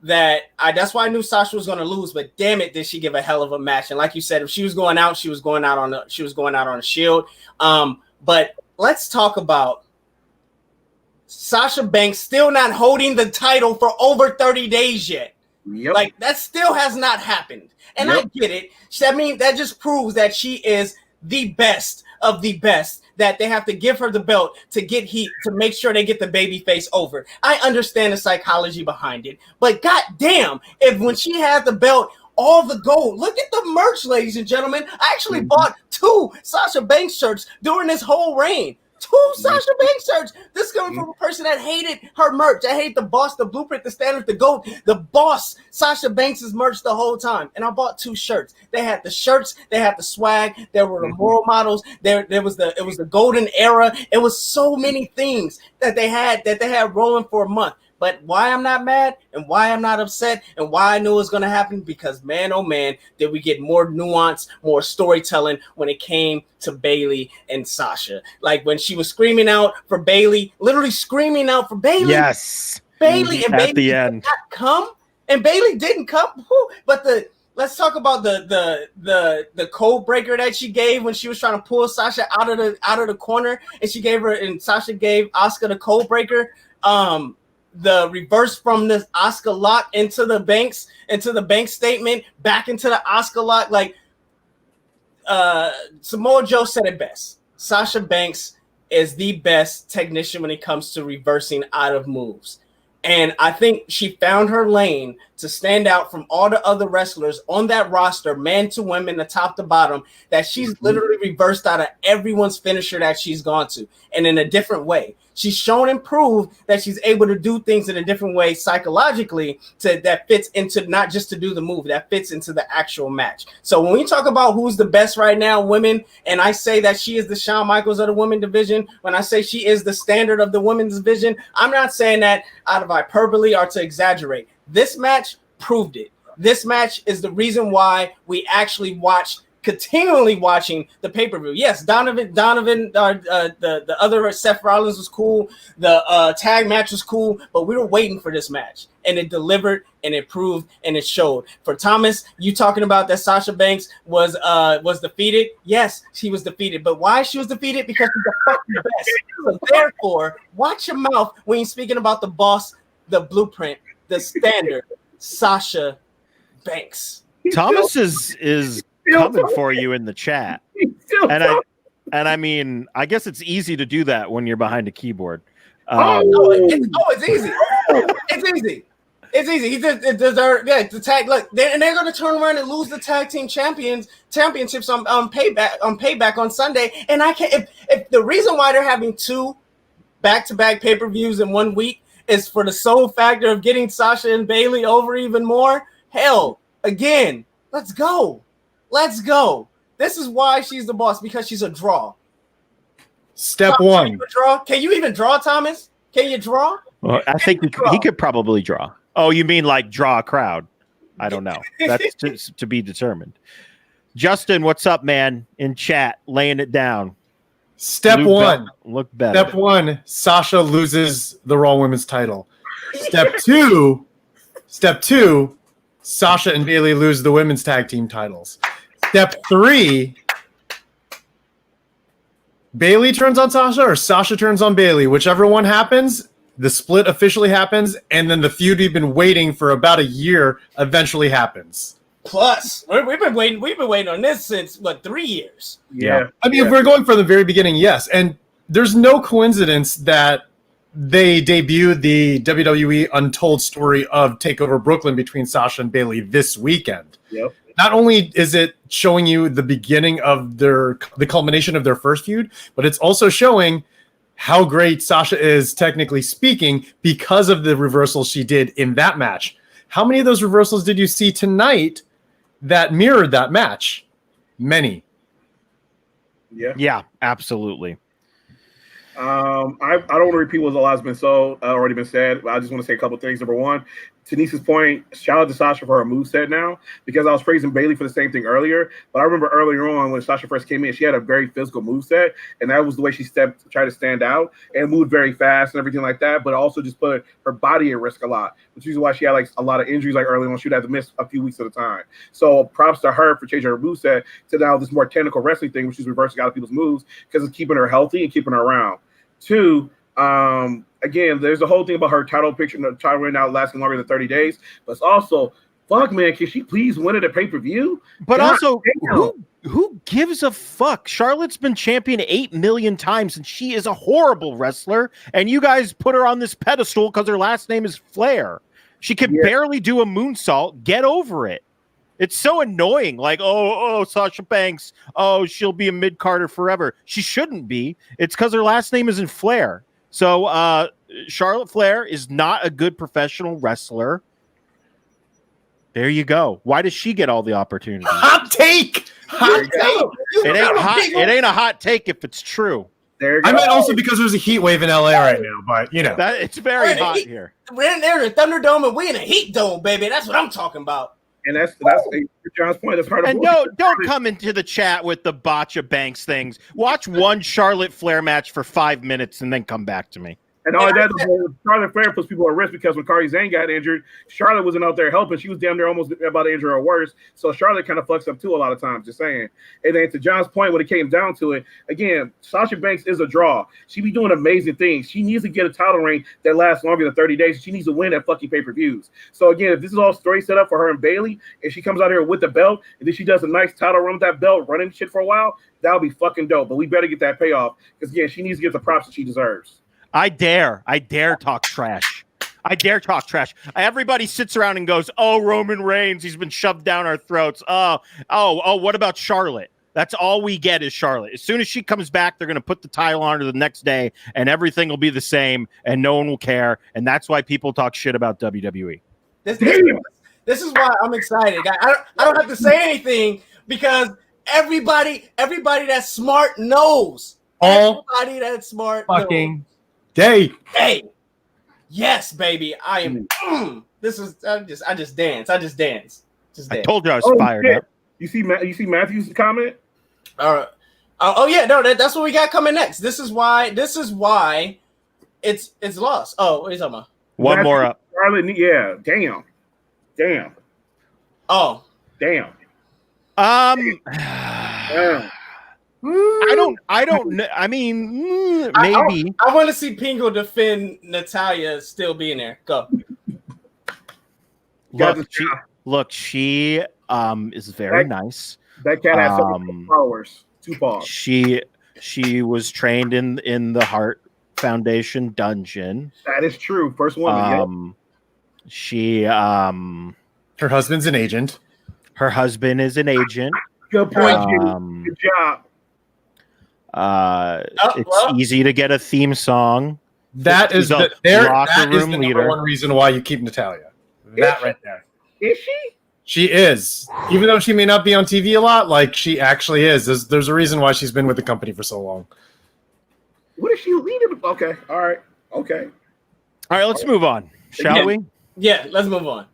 that that's why I knew Sasha was going to lose. But damn it, did she give a hell of a match? And like you said, if she was going out, she was going out on a shield. But let's talk about Sasha Banks still not holding the title for over 30 days yet. Yep. Like that still has not happened. And I get it. That just proves that she is the best of the best, that they have to give her the belt to get heat, to make sure they get the baby face over. I understand the psychology behind it, but goddamn, if when she had the belt, all the gold, look at the merch, ladies and gentlemen. I actually bought 2 Sasha Banks shirts during this whole reign. 2 Sasha Banks shirts. This is coming from a person that hated her merch. I hate the boss, the blueprint, the standard, the GOAT, the boss, Sasha Banks' merch the whole time. And I bought 2 shirts. They had the shirts, they had the swag, there were the role models, it was the golden era. It was so many things that they had rolling for a month. But why I'm not mad and why I'm not upset and why I knew it was going to happen, because man, oh man, did we get more nuance, more storytelling when it came to Bayley and Sasha. Like when she was screaming out for Bayley, literally screamer out for Bayley. Yes. Bayley and at Bayley the end did not come, and Bayley didn't come. But let's talk about the code breaker that she gave when she was trying to pull Sasha out of the corner, and Sasha gave Asuka the code breaker. The reverse from the Asuka lock into the bank statement, back into the Asuka lock. Like Samoa Joe said it best. Sasha Banks is the best technician when it comes to reversing out of moves. And I think she found her lane to stand out from all the other wrestlers on that roster, man to women, the top to bottom, that she's literally reversed out of everyone's finisher that she's gone to, and in a different way. She's shown and proved that she's able to do things in a different way psychologically that fits into not just to do the move, that fits into the actual match. So when we talk about who's the best right now, women, and I say that she is the Shawn Michaels of the women division, when I say she is the standard of the women's division, I'm not saying that out of hyperbole or to exaggerate. This match proved it. This match is the reason why we actually continually watching the pay-per-view. Yes, Donovan, the other Seth Rollins was cool. The tag match was cool, but we were waiting for this match, and it delivered, and it proved, and it showed. For Thomas, you talking about that Sasha Banks was defeated? Yes, she was defeated, but why she was defeated? Because she's the fucking best. So therefore, watch your mouth when you're speaking about the boss, the blueprint, the standard, Sasha Banks. Thomas is coming for you in the chat, and I mean, I guess it's easy to do that when you're behind a keyboard. It's easy. It's easy. It's easy. He just the tag. Look, they're going to turn around and lose the tag team championships on payback on Sunday. And I can't. If the reason why they're having 2 back-to-back pay-per-views in 1 week is for the sole factor of getting Sasha and Bayley over even more, hell, again, let's go. Let's go. This is why she's the boss, because she's a draw. Step Thomas, one. Can you even draw, Thomas? Can you draw? Well, I think he could probably draw. Oh, you mean like draw a crowd? I don't know. That's to be determined. Justin, what's up, man? In chat, laying it down. Step one. Look better. Step one, Sasha loses the Raw Women's title. Step two, Sasha and Bayley lose the women's tag team titles. Step 3, Bayley turns on Sasha or Sasha turns on Bayley. Whichever one happens, the split officially happens, and then the feud we've been waiting for about a year eventually happens. Plus, we've been waiting on this since 3 years. Yeah. I mean, if we're going from the very beginning, yes. And there's no coincidence that they debuted the WWE Untold story of TakeOver Brooklyn between Sasha and Bayley this weekend. Yep. Not only is it showing you the beginning of the culmination of their first feud, but it's also showing how great Sasha is, technically speaking, because of the reversals she did in that match. How many of those reversals did you see tonight that mirrored that match? Many. Yeah, absolutely. I don't want to repeat what a lot has been already been said, but I just want to say a couple things. Number one, to Nisa's point, shout out to Sasha for her moveset now, because I was praising Bayley for the same thing earlier. But I remember earlier on when Sasha first came in, she had a very physical moveset, and that was the way she tried to stand out and moved very fast and everything like that, but also just put her body at risk a lot, which is why she had like a lot of injuries like early on. She would have to miss a few weeks at a time. So props to her for changing her moveset to now this more technical wrestling thing, which is reversing out of people's moves, because it's keeping her healthy and keeping her around. 2, again, there's a whole thing about her title picture, the title right now lasting longer than 30 days. But it's also, fuck, man, can she please win at a pay-per-view? But also, who gives a fuck? Charlotte's been champion 8 million times, and she is a horrible wrestler. And you guys put her on this pedestal because her last name is Flair. She can barely do a moonsault. Get over it. It's so annoying. Like, oh, Sasha Banks. Oh, she'll be a mid-carder forever. She shouldn't be. It's because her last name isn't Flair. So Charlotte Flair is not a good professional wrestler. There you go. Why does she get all the opportunities? Hot take. It ain't a hot take if it's true. There you go. I meant also because there's a heat wave in LA right now, but you know. It's very hot here. We're in there in the Thunderdome, and we in a heat dome, baby. That's what I'm talking about. And that's John's point. That's part of. And don't come into the chat with the Botcha Banks things. Watch one Charlotte Flair match for 5 minutes and then come back to me. And all that, Charlotte Flair puts people at risk because when Kairi Sane got injured, Charlotte wasn't out there helping. She was damn near almost about to injure or worse. So Charlotte kind of fucks up too a lot of times, just saying. And then to John's point, when it came down to it, again, Sasha Banks is a draw. She be doing amazing things. She needs to get a title reign that lasts longer than 30 days. She needs to win at fucking pay-per-views. So again, if this is all story set up for her and Bayley, and she comes out here with the belt, and then she does a nice title run with that belt, running shit for a while, that'll be fucking dope. But we better get that payoff because again, she needs to get the props that she deserves. I dare talk trash. I dare talk trash. Everybody sits around and goes, "Oh, Roman Reigns, he's been shoved down our throats." Oh, what about Charlotte? That's all we get is Charlotte. As soon as she comes back, they're going to put the title on her the next day, and everything will be the same, and no one will care. And that's why people talk shit about WWE. This is why I'm excited. I don't have to say anything because everybody that's smart knows. Everybody that's smart fucking knows. Day. Hey, yes, baby. I am. This is. I just dance. Just dance. I told you I was fired up. You see Matthew's comment? All right. Oh yeah, no, that's what we got coming next. This is why it's lost. Oh, what are you talking about? One Matthew, more up. Charlotte, yeah. Damn. Oh. Damn. I don't know. I mean, maybe. I want to see Pingo defend Natalya still being there. Go. She is very nice. That cat has some followers. 2 paws. She was trained in the Hart Foundation dungeon. That is true. First woman. She her husband's an agent. Her husband is an agent. Good point, Jimmy. Good job. It's easy to get a theme song. That is the leader. Number one reason why you keep Natalya. That right there. Is she? She is. Even though she may not be on TV a lot, like she actually is. There's a reason why she's been with the company for so long. What is she leading? Okay. All right. Let's move on, shall we? Yeah, let's move on.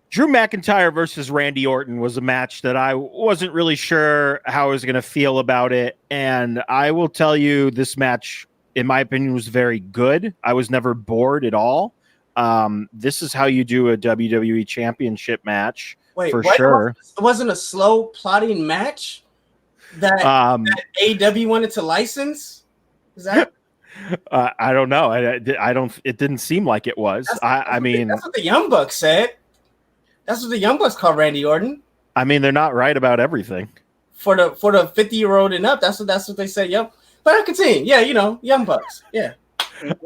Drew McIntyre versus Randy Orton was a match that I wasn't really sure how I was going to feel about it. And I will tell you, this match, in my opinion, was very good. I was never bored at all. This is how you do a WWE Championship match. Wait, for sure. It wasn't a slow plotting match that AEW wanted to license? Is that? I don't know. I don't. It didn't seem like it was. I mean, that's what the Young Bucks said. That's what the Young Bucks called Randy Orton. I mean, they're not right about everything. For the 50-year-old and up, that's what they said. Yep. But I continue. Yeah, Young Bucks. Yeah.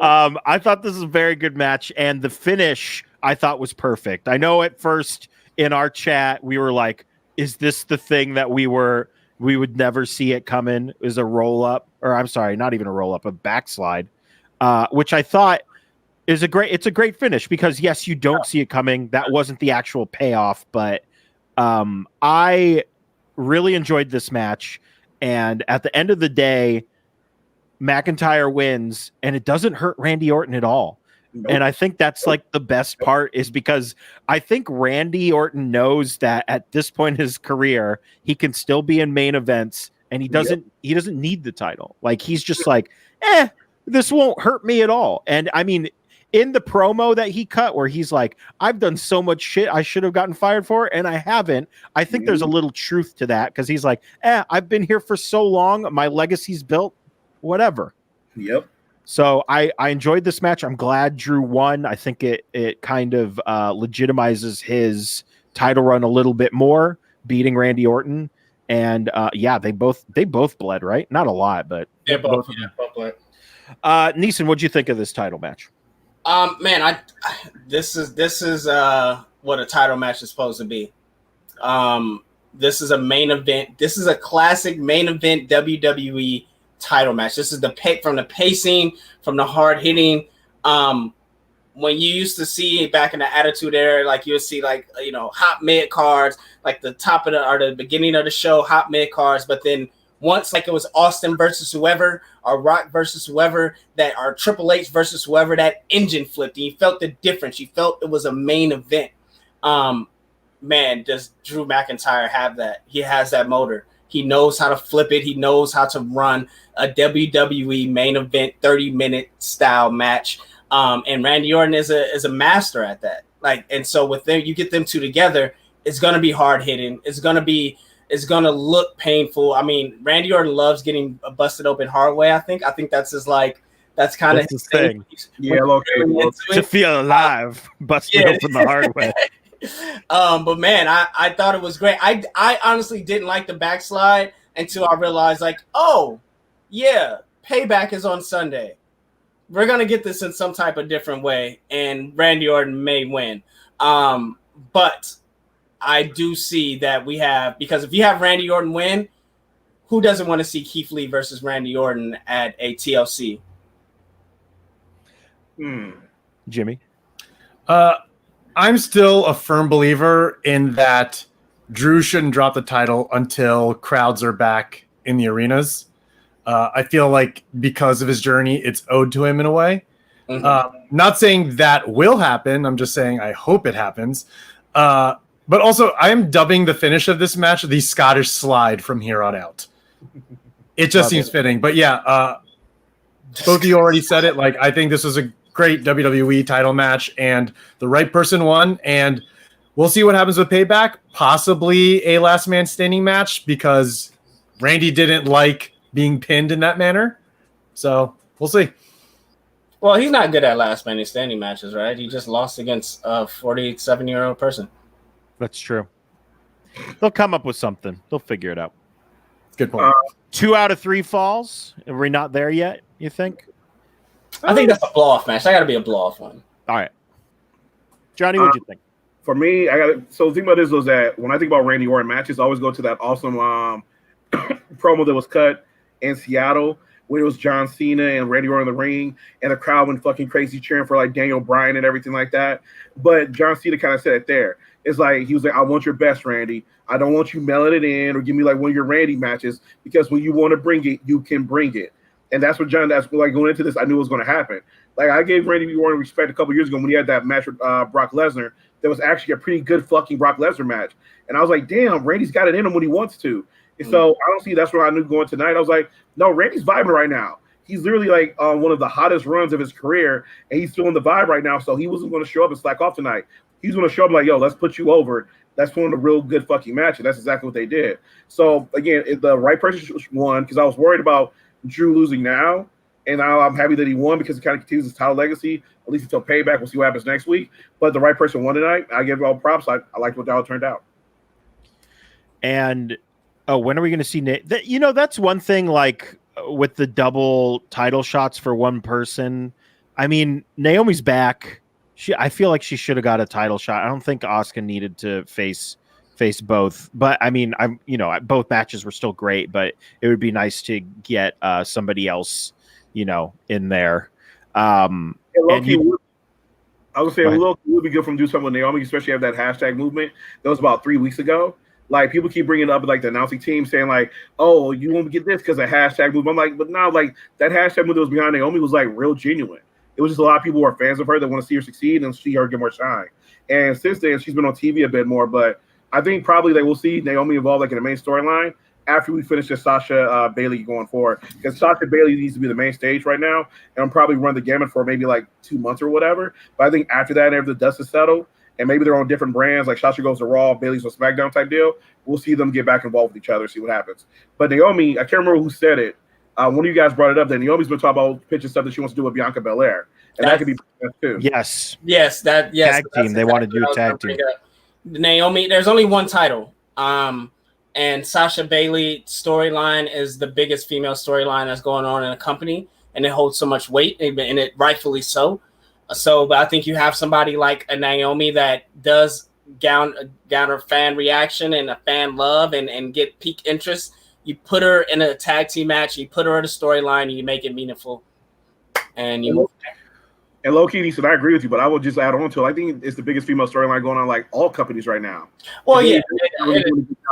I thought this was a very good match, and the finish I thought was perfect. I know at first in our chat we were like, "Is this the thing that we would never see it coming?" Is a roll up, or I'm sorry, not even a roll up, a backslide, which I thought is a great finish because yes, you don't see it coming. That wasn't the actual payoff, but I really enjoyed this match, and at the end of the day, McIntyre wins, and it doesn't hurt Randy Orton at all. Nope. And I think that's like the best part is because I think Randy Orton knows that at this point in his career, he can still be in main events and he doesn't need the title. Like he's just like, this won't hurt me at all. And I mean, in the promo that he cut where he's like, I've done so much shit I should have gotten fired for, and I haven't. I think there's a little truth to that because he's like, I've been here for so long. My legacy's built, whatever. Yep. So I enjoyed this match. I'm glad Drew won. I think it kind of legitimizes his title run a little bit more, beating Randy Orton. And they both bled, right? Not a lot, but both bled. Neeson, what'd you think of this title match? Man, this is what a title match is supposed to be. This is a main event. This is a classic main event WWE title match. This is from the pacing, from the hard hitting. When you used to see back in the Attitude Era, like you'll see hot mid cards, like the top of the beginning of the show, hot mid cards, but then once like it was Austin versus whoever, or Rock versus whoever, or Triple H versus whoever, that engine flipped. And you felt the difference. You felt it was a main event. Man, does Drew McIntyre have that? He has that motor. He knows how to flip it. He knows how to run a WWE main event 30-minute style match. And Randy Orton is a master at that. Like, and so with them, you get them two together, it's gonna be hard hitting. It's gonna look painful. I mean, Randy Orton loves getting busted open hard way. I think that's his that's kind of his thing. Yeah, okay. To feel alive, busted open the hard way. But man, I thought it was great. I honestly didn't like the backslide until I realized, like, oh yeah, Payback is on Sunday. We're gonna get this in some type of different way, and Randy Orton may win. But I do see that because if you have Randy Orton win, who doesn't want to see Keith Lee versus Randy Orton at a TLC? Jimmy? I'm still a firm believer in that Drew shouldn't drop the title until crowds are back in the arenas. I feel like because of his journey, it's owed to him in a way. Mm-hmm. Not saying that will happen. I'm just saying I hope it happens. But also, I am dubbing the finish of this match the Scottish slide from here on out. It just seems fitting. But yeah, both of you already said it. Like, I think this was a great WWE title match, and the right person won. And we'll see what happens with Payback. Possibly a last man standing match because Randy didn't like being pinned in that manner. So we'll see. Well, he's not good at last man standing matches, right? He just lost against a 47-year-old person. That's true. They'll come up with something. They'll figure it out. Good point. 2 out of 3 falls. Are we not there yet, you think? I think that's a blow-off match. That got to be a blow-off one. All right. Johnny, what do you think? For me, so the thing about this was that when I think about Randy Orton matches, I always go to that awesome promo that was cut in Seattle when it was John Cena and Randy Orton in the ring, and the crowd went fucking crazy cheering for like Daniel Bryan and everything like that. But John Cena kind of said it there. It's like, he was like, I want your best, Randy. I don't want you mailing it in or give me like one of your Randy matches, because when you want to bring it, you can bring it. And that's what that's like going into this, I knew it was going to happen. Like, I gave Randy Orton respect a couple years ago when he had that match with Brock Lesnar. That was actually a pretty good fucking Brock Lesnar match. And I was like, damn, Randy's got it in him when he wants to. And so I don't see, that's what I knew going tonight. I was like, no, Randy's vibing right now. He's literally like one of the hottest runs of his career, and he's feeling the vibe right now. So he wasn't going to show up and slack off tonight. He's going to show up like, yo, let's put you over. That's one of the real good fucking matches. That's exactly what they did. So again, the right person won, because I was worried about Drew losing now, and now I'm happy that he won because it kind of continues his title legacy, at least until Payback. We'll see what happens next week. But the right person won tonight. I give you all props. I liked what that all turned out. And when are we going to see Nate? That's one thing, like with the double title shots for one person. I mean, Naomi's back. I feel like she should have got a title shot. I don't think Asuka needed to face both. But I mean, both matches were still great, but it would be nice to get somebody else, in there. I would say it would be good for him to do something with Naomi, especially have that hashtag movement. That was about 3 weeks ago. Like, people keep bringing it up, like the announcing team saying like, oh, you won't get this because of hashtag movement. I'm like, but now, like, that hashtag movement that was behind Naomi was like real genuine. It was just a lot of people who are fans of her that want to see her succeed and see her get more shine. And since then, she's been on TV a bit more. But I think probably they will see Naomi involved like in the main storyline after we finish this Sasha Bailey going forward. Because Sasha Bailey needs to be the main stage right now, and probably run the gamut for maybe like 2 months or whatever. But I think after that, after the dust is settled, and maybe they're on different brands, like Sasha goes to Raw, Bailey's on SmackDown type deal, we'll see them get back involved with each other, see what happens. But Naomi, I can't remember who said it. One of you guys brought it up that Naomi's been talking about pitching stuff that she wants to do with Bianca Belair. And that could be too. Yes. Tag team. They want to do a tag team. Naomi, there's only one title. And Sasha Bailey storyline is the biggest female storyline that's going on in a company, and it holds so much weight, and it rightfully so. But I think you have somebody like a Naomi that does garner fan reaction and a fan love and get peak interest. You put her in a tag team match, you put her in a storyline, and you make it meaningful. And you move there. And low key, Neeson, I agree with you, but I will just add on to it. I think it's the biggest female storyline going on like all companies right now. Well, yeah,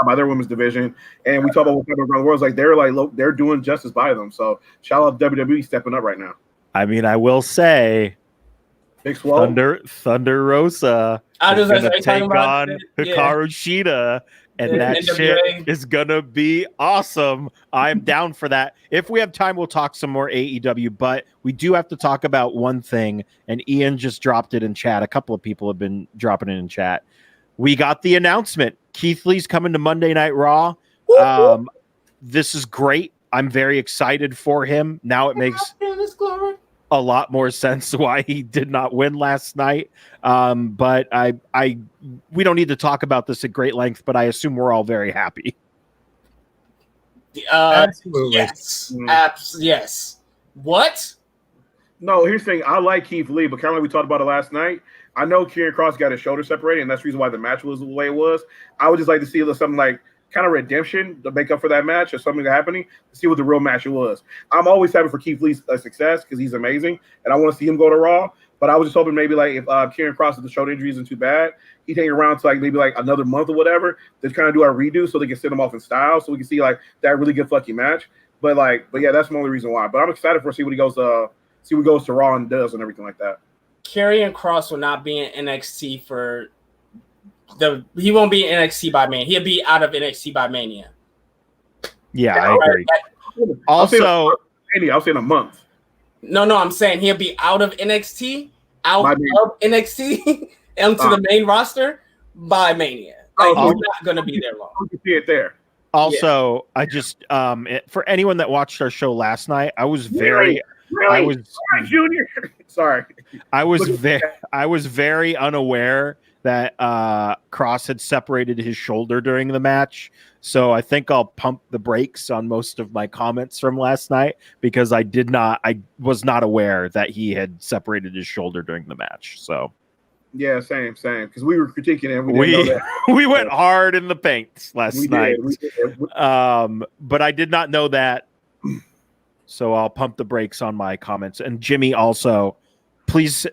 by their women's division, and we talk about what's happening around the world. They're doing justice by them. So shout out WWE stepping up right now. I mean, I will say, Big Swole, Thunder Rosa is going to take on Hikaru Shida, And that NWA. shit is gonna be awesome. I'm down for that. If we have time, we'll talk some more AEW, but we do have to talk about one thing. And Ian just dropped it in chat. A couple of people have been dropping it in chat. We got the announcement. Keith Lee's coming to Monday Night Raw. This is great. I'm very excited for him. Now it makes a lot more sense why he did not win last night. But we don't need to talk about this at great length, but I assume we're all very happy. Absolutely. Yes. Yes. What? No, here's the thing. I like Keith Lee, but kind of like we talked about it last night. I know Karrion Kross got his shoulder separated, and that's the reason why the match was the way it was. I would just like to see something like kind of redemption to make up for that match or something happening to see what the real match was. I'm always happy for Keith Lee's success because he's amazing, and I want to see him go to Raw. But I was just hoping maybe like if Karrion Kross with the shoulder injury isn't too bad, he'd take it around to like maybe like another month or whatever to kind of do our redo so they can send him off in style so we can see like that really good fucking match. But yeah, that's the only reason why. But I'm excited for see what he goes to Raw and does and everything like that. Karrion Kross will not be in NXT for he won't be in NXT by Mania. He'll be out of NXT by Mania. Yeah, I agree. I'll say in a month. No, I'm saying he'll be out of NXT, of NXT into the main roster by Mania. Like, he's not going to be there long. You can see it there. Also, I just for anyone that watched our show last night, I was very Junior. Sorry. I was very unaware that Kross had separated his shoulder during the match. So I think I'll pump the brakes on most of my comments from last night because I was not aware that he had separated his shoulder during the match. So yeah, same. Because we were critiquing it. We didn't know that. We went hard in the paint last night. We did. But I did not know that. So I'll pump the brakes on my comments. And Jimmy, also, please,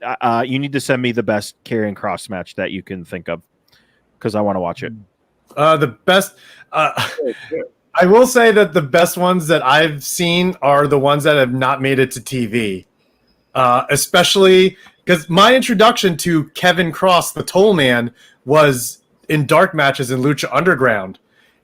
you need to send me the best Karrion Kross match that you can think of because I want to watch it. The best. I will say that the best ones that I've seen are the ones that have not made it to TV, especially because my introduction to Kevin Kross, the Toll Man, was in dark matches in Lucha Underground,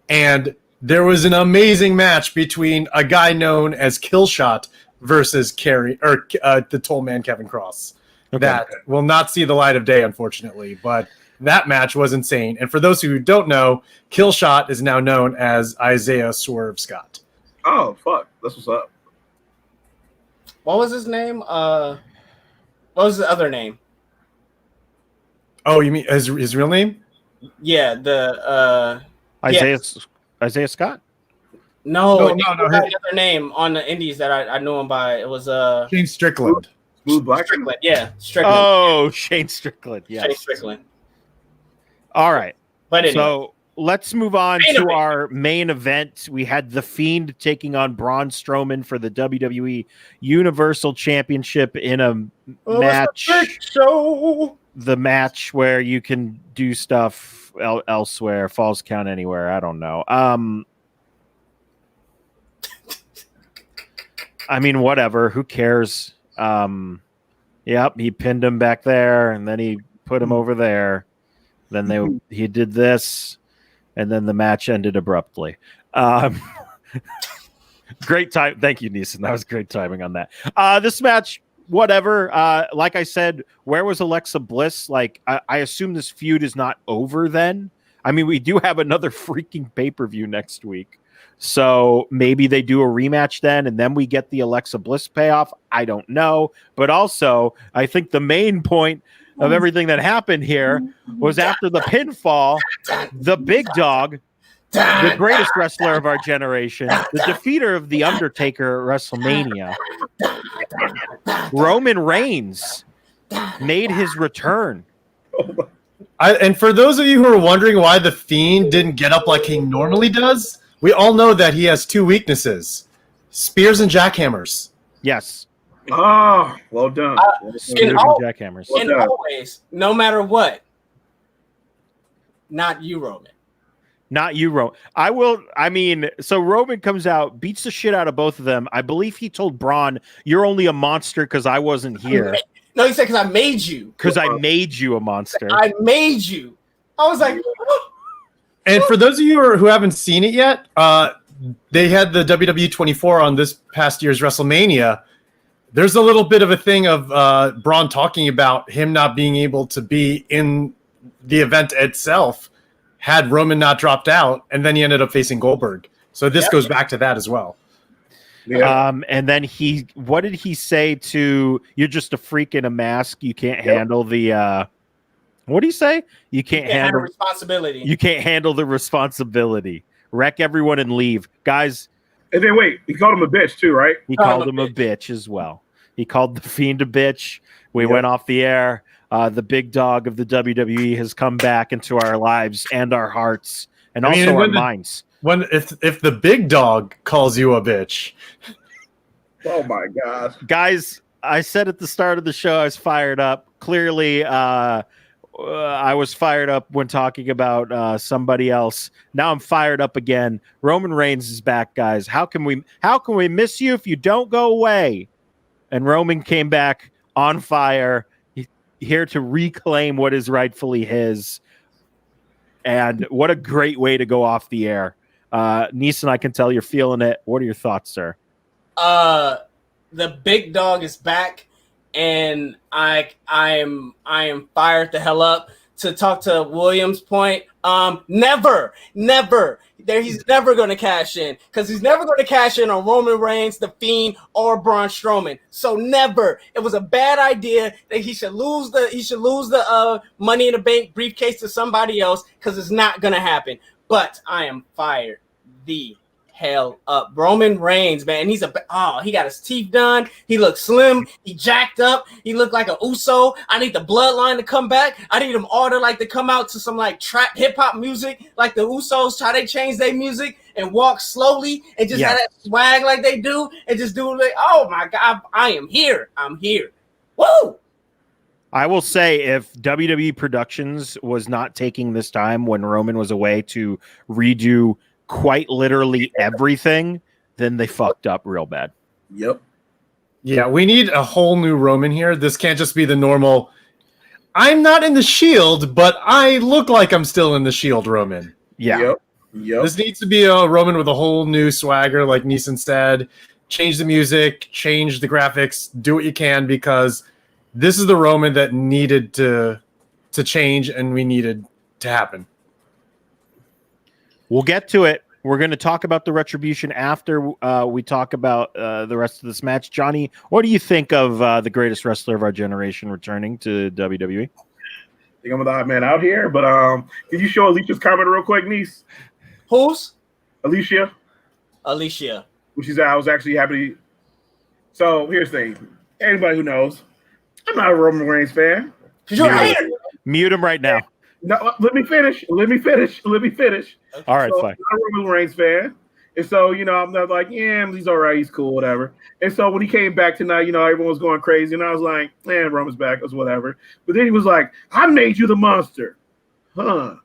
and there was an amazing match between a guy known as Killshot versus the Toll Man Kevin Kross. Okay. That will not see the light of day, unfortunately, but that match was insane. And for those who don't know, Killshot is now known as Isaiah Swerve Scott. Oh, fuck. That's what's up. What was his name? What was the other name? Oh, you mean his real name? Yeah, Isaiah Scott? No. The other name on the indies that I knew him by, it was Shane Strickland. Smooth Black. Strickland, yeah. Strickland. Oh, Shane Strickland. Yes. Shane Strickland. All right. But anyway. So let's move on to our main event. We had The Fiend taking on Braun Strowman for the WWE Universal Championship in a match. The match where you can do stuff elsewhere, falls count anywhere. I don't know. I mean, whatever. Who cares? Yep, he pinned him back there, and then he put him over there. Then he did this, and then the match ended abruptly. Great time. Thank you, Neeson. That was great timing on that. This match, whatever. Like I said, where was Alexa Bliss? Like, I assume this feud is not over then. I mean, we do have another freaking pay-per-view next week. So maybe they do a rematch then, and then we get the Alexa Bliss payoff. I don't know. But also, I think the main point of everything that happened here was after the pinfall, the big dog, the greatest wrestler of our generation, the defeater of The Undertaker at WrestleMania, Roman Reigns, made his return. And for those of you who are wondering why The Fiend didn't get up like he normally does, we all know that he has two weaknesses: spears and jackhammers. Yes. Oh, well done. Jackhammers. And always, no matter what, not you, Roman. Not you, Roman. So Roman comes out, beats the shit out of both of them. I believe he told Braun, "You're only a monster because I wasn't here." No, he said, "Because I made you." Because I made you a monster. I made you. I was like, And for those of you who haven't seen it yet, they had the WWE 24 on this past year's WrestleMania. There's a little bit of a thing of Braun talking about him not being able to be in the event itself had Roman not dropped out, and then he ended up facing Goldberg. So this goes back to that as well. Yeah. And then what did he say to, you're just a freak in a mask. You can't handle the, what do you say? You can't handle responsibility. You can't handle the responsibility. Wreck everyone and leave. Guys. And then wait, he called him a bitch too, right? He called him a bitch as well. He called the Fiend a bitch. We went off the air. The big dog of the WWE has come back into our lives and our hearts and also our minds. If the big dog calls you a bitch. Oh my God. Guys, I said at the start of the show I was fired up. Clearly, I was fired up when talking about somebody else. Now I'm fired up again. Roman Reigns is back, guys. How can we miss you if you don't go away? And Roman came back on fire, here to reclaim what is rightfully his. And what a great way to go off the air. Neeson, I can tell you're feeling it. What are your thoughts, sir? The big dog is back, and I am fired the hell up. To talk to Williams' point, never. He's never going to cash in, because he's never going to cash in on Roman Reigns, The Fiend, or Braun Strowman. So never. It was a bad idea that he should lose the Money in the Bank briefcase to somebody else, because it's not going to happen. But I am fired the hell up. Roman Reigns, man, he got his teeth done. He looks slim. He jacked up. He looked like a Uso. I need the bloodline to come back. I need them all to come out to some like trap hip hop music, like the Usos, how they change their music and walk slowly and just have that swag like they do and just do it like, oh my God, I am here. I'm here. Woo! I will say, if WWE Productions was not taking this time when Roman was away to redo quite literally everything, then they fucked up real bad. Yep. Yeah, we need a whole new Roman here. This can't just be the normal, I'm not in the Shield, but I look like I'm still in the Shield Roman. Yeah. Yep. This needs to be a Roman with a whole new swagger, like Neeson said. Change the music, change the graphics, do what you can, because this is the Roman that needed to change and we needed to happen. We'll get to it. We're going to talk about the Retribution after we talk about the rest of this match. Johnny, what do you think of the greatest wrestler of our generation returning to WWE? I think I'm the odd man out here, but can you show Alicia's comment real quick, niece? Who's? Alicia. Which is, I was actually happy. So here's the thing. Anybody who knows, I'm not a Roman Reigns fan. Mute him right now. No, let me finish. All right, fine. I'm a Roman Reigns fan. And so, I'm not like, yeah, he's all right. He's cool, whatever. And so when he came back tonight, everyone was going crazy. And I was like, man, Roman's back. It was whatever. But then he was like, I made you the monster. Huh.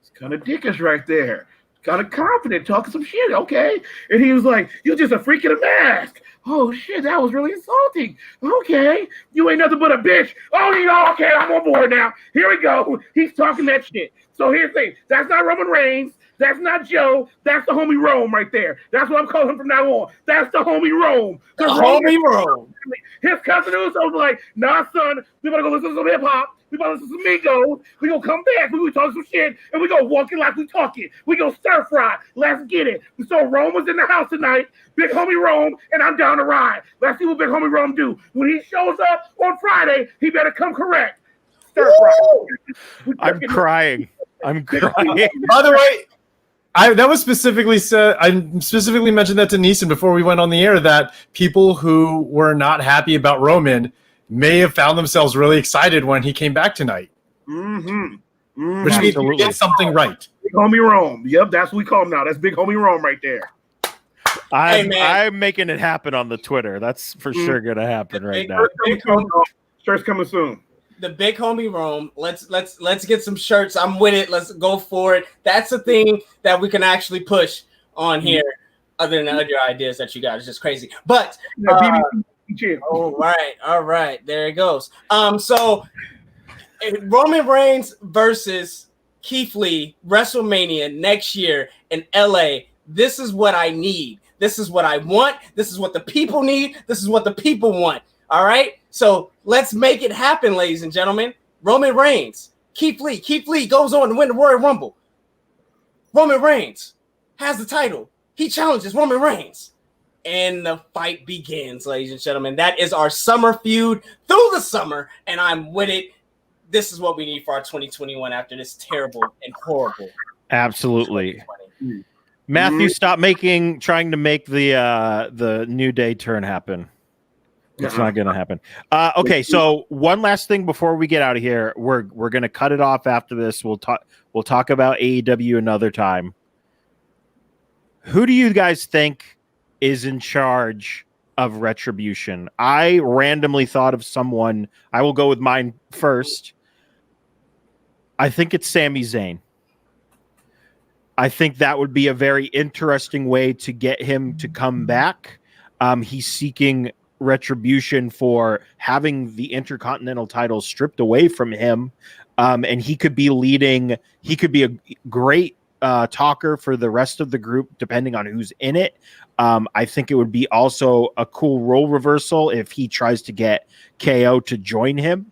It's kind of dickish right there. Kind of confident, talking some shit. Okay. And he was like, you're just a freak in a mask. Oh, shit, that was really insulting. Okay. You ain't nothing but a bitch. Oh, okay, I'm on board now. Here we go. He's talking that shit. So here's the thing. That's not Roman Reigns. That's not Joe. That's the homie Rome right there. That's what I'm calling him from now on. That's the homie Rome. The homie Rome. His cousin Uso was like, nah, son, we better go listen to some hip-hop. We better listen to some Migos. We gonna come back. We gonna talk some shit. And we gonna walk it like we talking. We gonna stir fry. Let's get it. So Rome was in the house tonight. Big homie Rome, and I'm down to ride. Let's see what big homie Rome do. When he shows up on Friday, he better come correct. Stir fry. I'm crying. By the way, that was specifically said. I specifically mentioned that to Neeson before we went on the air, that people who were not happy about Roman may have found themselves really excited when he came back tonight. Mm-hmm. Which means he did something right. Big homie Rome. Yep, that's what we call him now. That's big homie Rome right there. I'm making it happen on the Twitter. That's for sure gonna happen right now. Shirts coming soon. The big homie Rome. Let's get some shirts. I'm with it. Let's go for it. That's the thing that we can actually push on here, other than other ideas that you got. It's just crazy. But all right, there it goes. So Roman Reigns versus Keith Lee, WrestleMania next year in LA. This is what I need. This is what I want. This is what the people need. This is what the people want. All right? So let's make it happen, ladies and gentlemen. Roman Reigns, Keith Lee. Keith Lee goes on to win the Royal Rumble. Roman Reigns has the title. He challenges Roman Reigns. And the fight begins, ladies and gentlemen. That is our summer feud through the summer, and I'm with it. This is what we need for our 2021 after this terrible and horrible. Absolutely. Matthew, stop trying to make the New Day turn happen. It's not going to happen. Okay, so one last thing before we get out of here. We're going to cut it off after this. We'll talk about AEW another time. Who do you guys think is in charge of Retribution? I randomly thought of someone. I will go with mine first. I think it's Sami Zayn. I think that would be a very interesting way to get him to come back. He's seeking retribution for having the Intercontinental title stripped away from him. And he could be leading. He could be a great talker for the rest of the group, depending on who's in it. I think it would be also a cool role reversal if he tries to get KO to join him.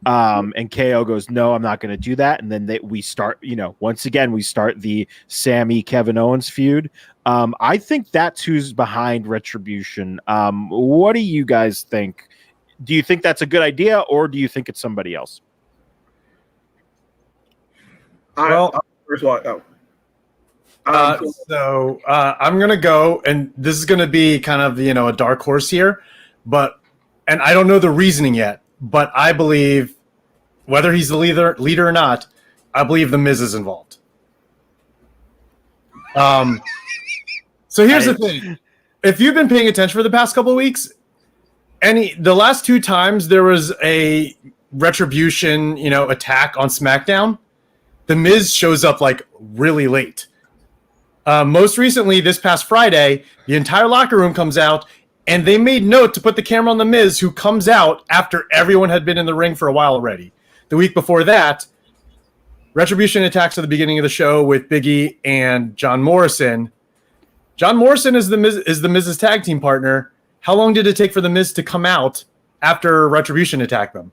And KO goes, no, I'm not going to do that. And then we start, once again, we start the Sammy Kevin Owens feud. I think that's who's behind Retribution. What do you guys think? Do you think that's a good idea, or do you think it's somebody else? Well, first of all, so I'm going to go, and this is going to be kind of, a dark horse here, and I don't know the reasoning yet, but I believe, whether he's the leader or not, I believe The Miz is involved. So here's the thing. If you've been paying attention for the past couple of weeks, the last two times there was a Retribution, attack on SmackDown, The Miz shows up like really late. Most recently, this past Friday, the entire locker room comes out, and they made note to put the camera on The Miz, who comes out after everyone had been in the ring for a while already. The week before that, Retribution attacks at the beginning of the show with Big E and John Morrison. John Morrison is the Miz's tag team partner. How long did it take for The Miz to come out after Retribution attacked them?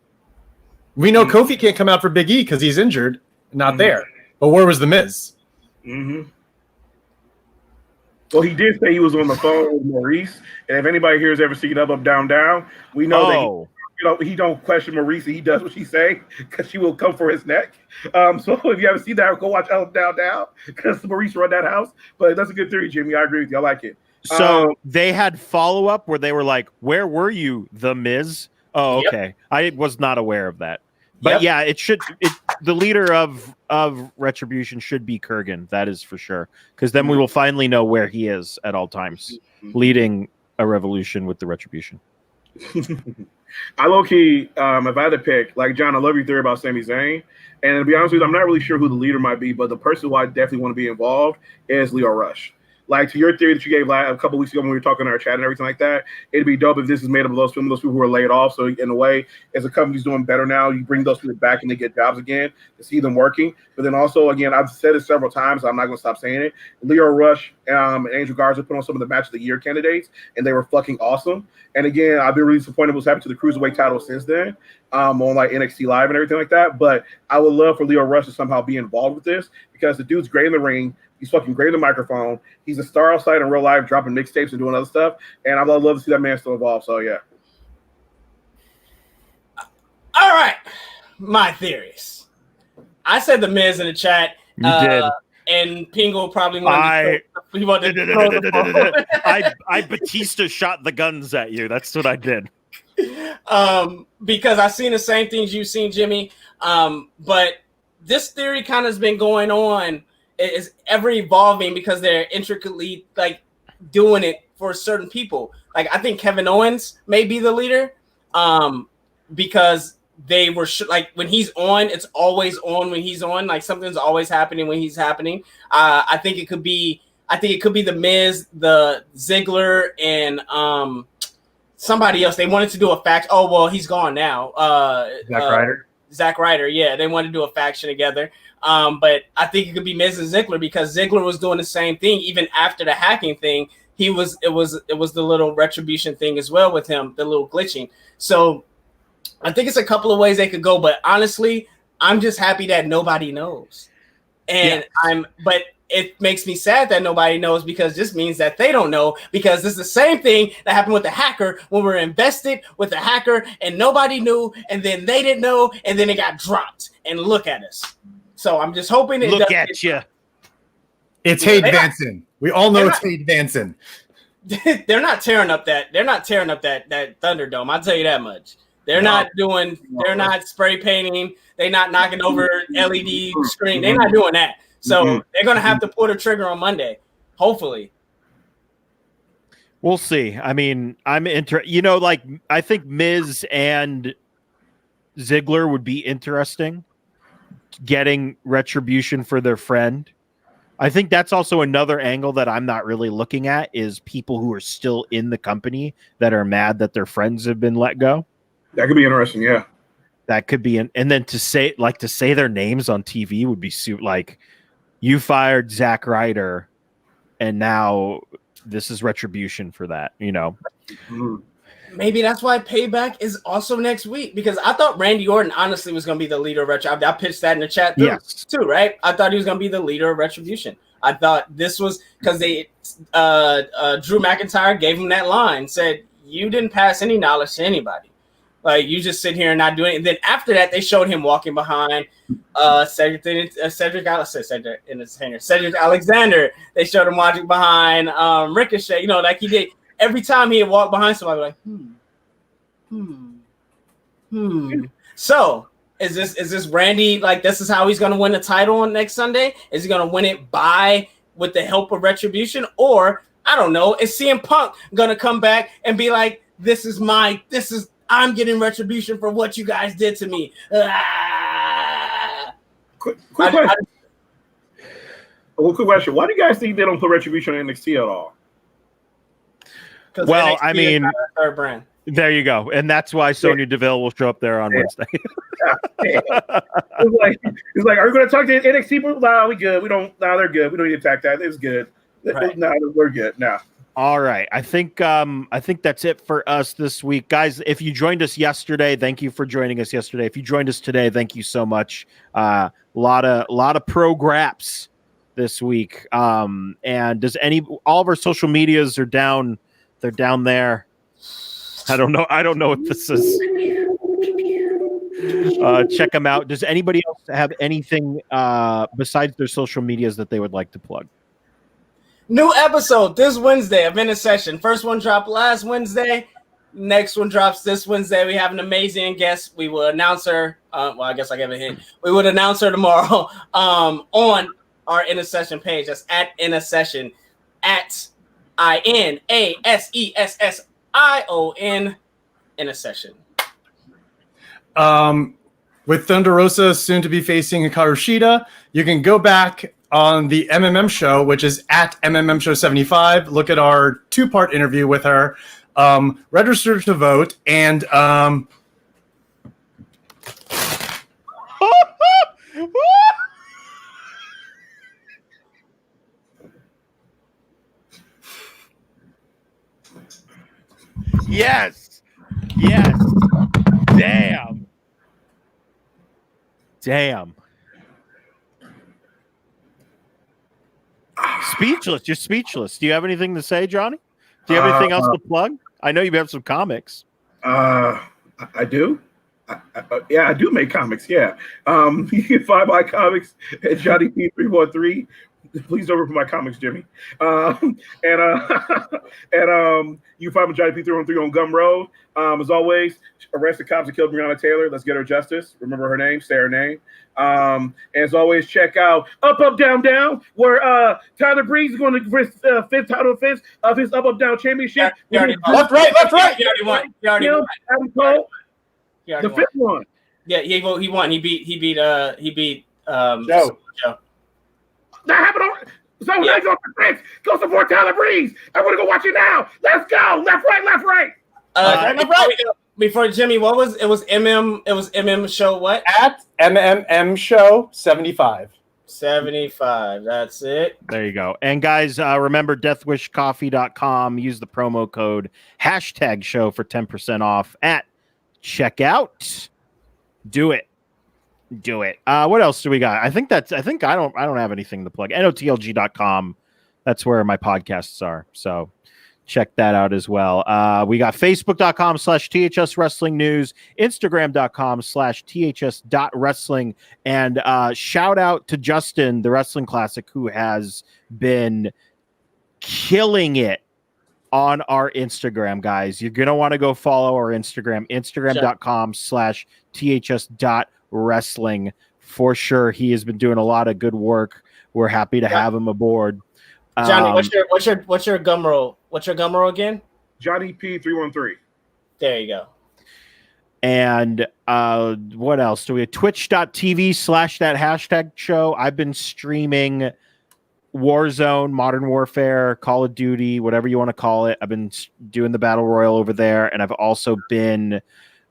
We know Kofi can't come out for Big E because he's injured, not there. But where was The Miz? Mm-hmm. Well, he did say he was on the phone with Maurice, and if anybody here has ever seen Up, Down, Down, we know that he don't question Maurice. He does what she say because she will come for his neck. So if you haven't seen that, go watch Up, Down, Down because Maurice run that house. But that's a good theory, Jimmy. I agree with you. I like it. So they had follow up where they were like, "Where were you, The Miz?" Oh, okay. Yep. I was not aware of that. But yeah, the leader of Retribution should be Kurgan. That is for sure. Because then we will finally know where he is at all times, leading a revolution with the Retribution. I low-key, if I had to pick, like, John, I love your theory about Sami Zayn. And to be honest with you, I'm not really sure who the leader might be, but the person who I definitely want to be involved is Leo Rush. Like, to your theory that you gave a couple weeks ago when we were talking in our chat and everything like that, it'd be dope if this is made up of those people who are laid off. So, in a way, as a company's doing better now, you bring those people back and they get jobs again to see them working. But then also, again, I've said it several times, so I'm not going to stop saying it. Leo Rush and Angel Garza put on some of the Match of the Year candidates, and they were fucking awesome. And again, I've been really disappointed what's happened to the Cruiserweight title since then, on like NXT Live and everything like that. But I would love for Leo Rush to somehow be involved with this because the dude's great in the ring. He's fucking great in the microphone. He's a star outside in real life, dropping mixtapes and doing other stuff. And I'd love to see that man still involved. So, yeah. All right. My theories. I said The Miz in the chat. You did. And Pingo probably wanted to I Batista shot the guns at you. That's what I did. Because I've seen the same things you've seen, Jimmy. But this theory kind of has been going on. Is ever evolving because they're intricately like doing it for certain people. Like I think Kevin Owens may be the leader, because they were like when he's on, it's always on when he's on. Like something's always happening when he's happening. I think it could be The Miz, the Ziggler, and somebody else. They wanted to do a fact. Oh well, he's gone now. Zack Ryder. Zack Ryder. Yeah, they wanted to do a faction together. But I think it could be Miz and Ziggler because Ziggler was doing the same thing even after the hacking thing. It was the little retribution thing as well with him, the little glitching. So I think it's a couple of ways they could go, but honestly, I'm just happy that nobody knows. And but it makes me sad that nobody knows because this means that they don't know because it's the same thing that happened with the hacker when we were invested with the hacker and nobody knew and then they didn't know and then it got dropped and look at us. So I'm just hoping it look at you. It's Hayden Vanson. We all know it's Hayden Vanson. They're not tearing up that Thunderdome. I'll tell you that much. They're not spray painting. They're not knocking over LED screen. They're not doing that. So they're going to have to pull the trigger on Monday, hopefully. We'll see. I mean, I'm I think Miz and Ziggler would be interesting getting retribution for their friend. I think that's also another angle that I'm not really looking at is people who are still in the company that are mad that their friends have been let go. That could be interesting, yeah. That could be, and then to say their names on TV would be like, you fired Zack Ryder, and now this is retribution for that. Maybe that's why Payback is also next week because I thought Randy Orton honestly was going to be the leader of Retribution. I pitched that in the chat too, right? I thought he was going to be the leader of Retribution. I thought this was because they Drew McIntyre gave him that line, said you didn't pass any knowledge to anybody. Like you just sit here and not do it. And then after that, they showed him walking behind Cedric Alexander. They showed him walking behind Ricochet. Like he did every time he had walked behind somebody. Like So is this Randy? Like this is how he's going to win the title on next Sunday? Is he going to win it with the help of Retribution, or I don't know? Is CM Punk going to come back and be like, I'm getting retribution for what you guys did to me. Quick question. Quick question. Why do you guys think they don't put retribution on NXT at all? Well, I mean, our brand. There you go, and that's why Sonya Deville will show up there on Wednesday. It's like, are we going to talk to NXT people? No, we good. We don't. No, they're good. We don't need to attack that. It's good. Right. No, we're good. No. All right. I think that's it for us this week. Guys, if you joined us yesterday, thank you for joining us yesterday. If you joined us today, thank you so much. A lot of pro graps this week. And all of our social medias are down. They're down there. I don't know what this is. Check them out. Does anybody else have anything besides their social medias that they would like to plug? New episode this Wednesday of In a Session. First one dropped last Wednesday. Next one drops this Wednesday. We have an amazing guest. We will announce her. I guess I gave a hint. We would announce her tomorrow on our In a Session page. That's at In a Session at INASESSION In a Session. With Thunder Rosa soon to be facing Hikaru Shida, you can go back on the MMM show, which is at MMM Show 75. Look at our 2-part interview with her. Register to vote and Yes. Damn. Speechless. You're speechless. Do you have anything to say, Johnny? Do you have anything else to plug? I know you have some comics. I do. I do make comics. Yeah. You can find my comics at Johnny P313. Please don't rip my comics, Jimmy. And you can find me Johnny P313 on Gumroad. As always, arrest the cops that killed Breonna Taylor. Let's get her justice. Remember her name. Say her name. And as always, check out Up, Up, Down, Down, where Tyler Breeze is going to risk fifth title defense of his Up, Up, Down championship. Left, right. He already won. The fifth one. Yeah, he won. He beat Joe. That happened on. So let's go for six. Go support Tyler Breeze. I'm gonna go watch it now. Let's go. Left, right. Left, right. before Jimmy, what was it? Was MM? It was MM show what? At MMM Show 75. 75. That's it. There you go. And guys, remember deathwishcoffee.com. Use the promo code #show for 10% off at checkout. Do it. Do it. What else do we got? I think I don't have anything to plug. NOTLG.com. That's where my podcasts are. So check that out as well. We got facebook.com/THS Wrestling News, Instagram.com/THS.Wrestling, and shout out to Justin, the Wrestling Classic, who has been killing it on our Instagram, guys. You're going to want to go follow our Instagram, Instagram.com/THS.Wrestling for sure. He has been doing a lot of good work. We're happy to have him aboard. Johnny, what's your gum roll? What's your gum roll again? Johnny P313. There you go. And what else do we have? Twitch.tv/that #show. I've been streaming Warzone, Modern Warfare, Call of Duty, whatever you want to call it. I've been doing the Battle Royale over there, and I've also been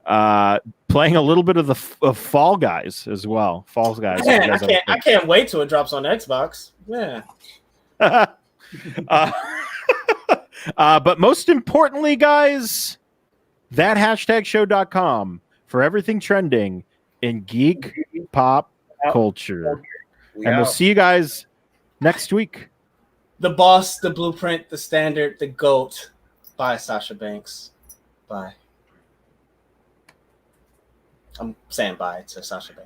playing a little bit of Fall Guys as well. Fall Guys. I can't wait till it drops on Xbox. Yeah. But most importantly, guys, that #show.com for everything trending in geek pop culture. And we'll see you guys next week. The boss, the blueprint, the standard, the GOAT. Bye, Sasha Banks. Bye. I'm saying bye to Sasha Banks.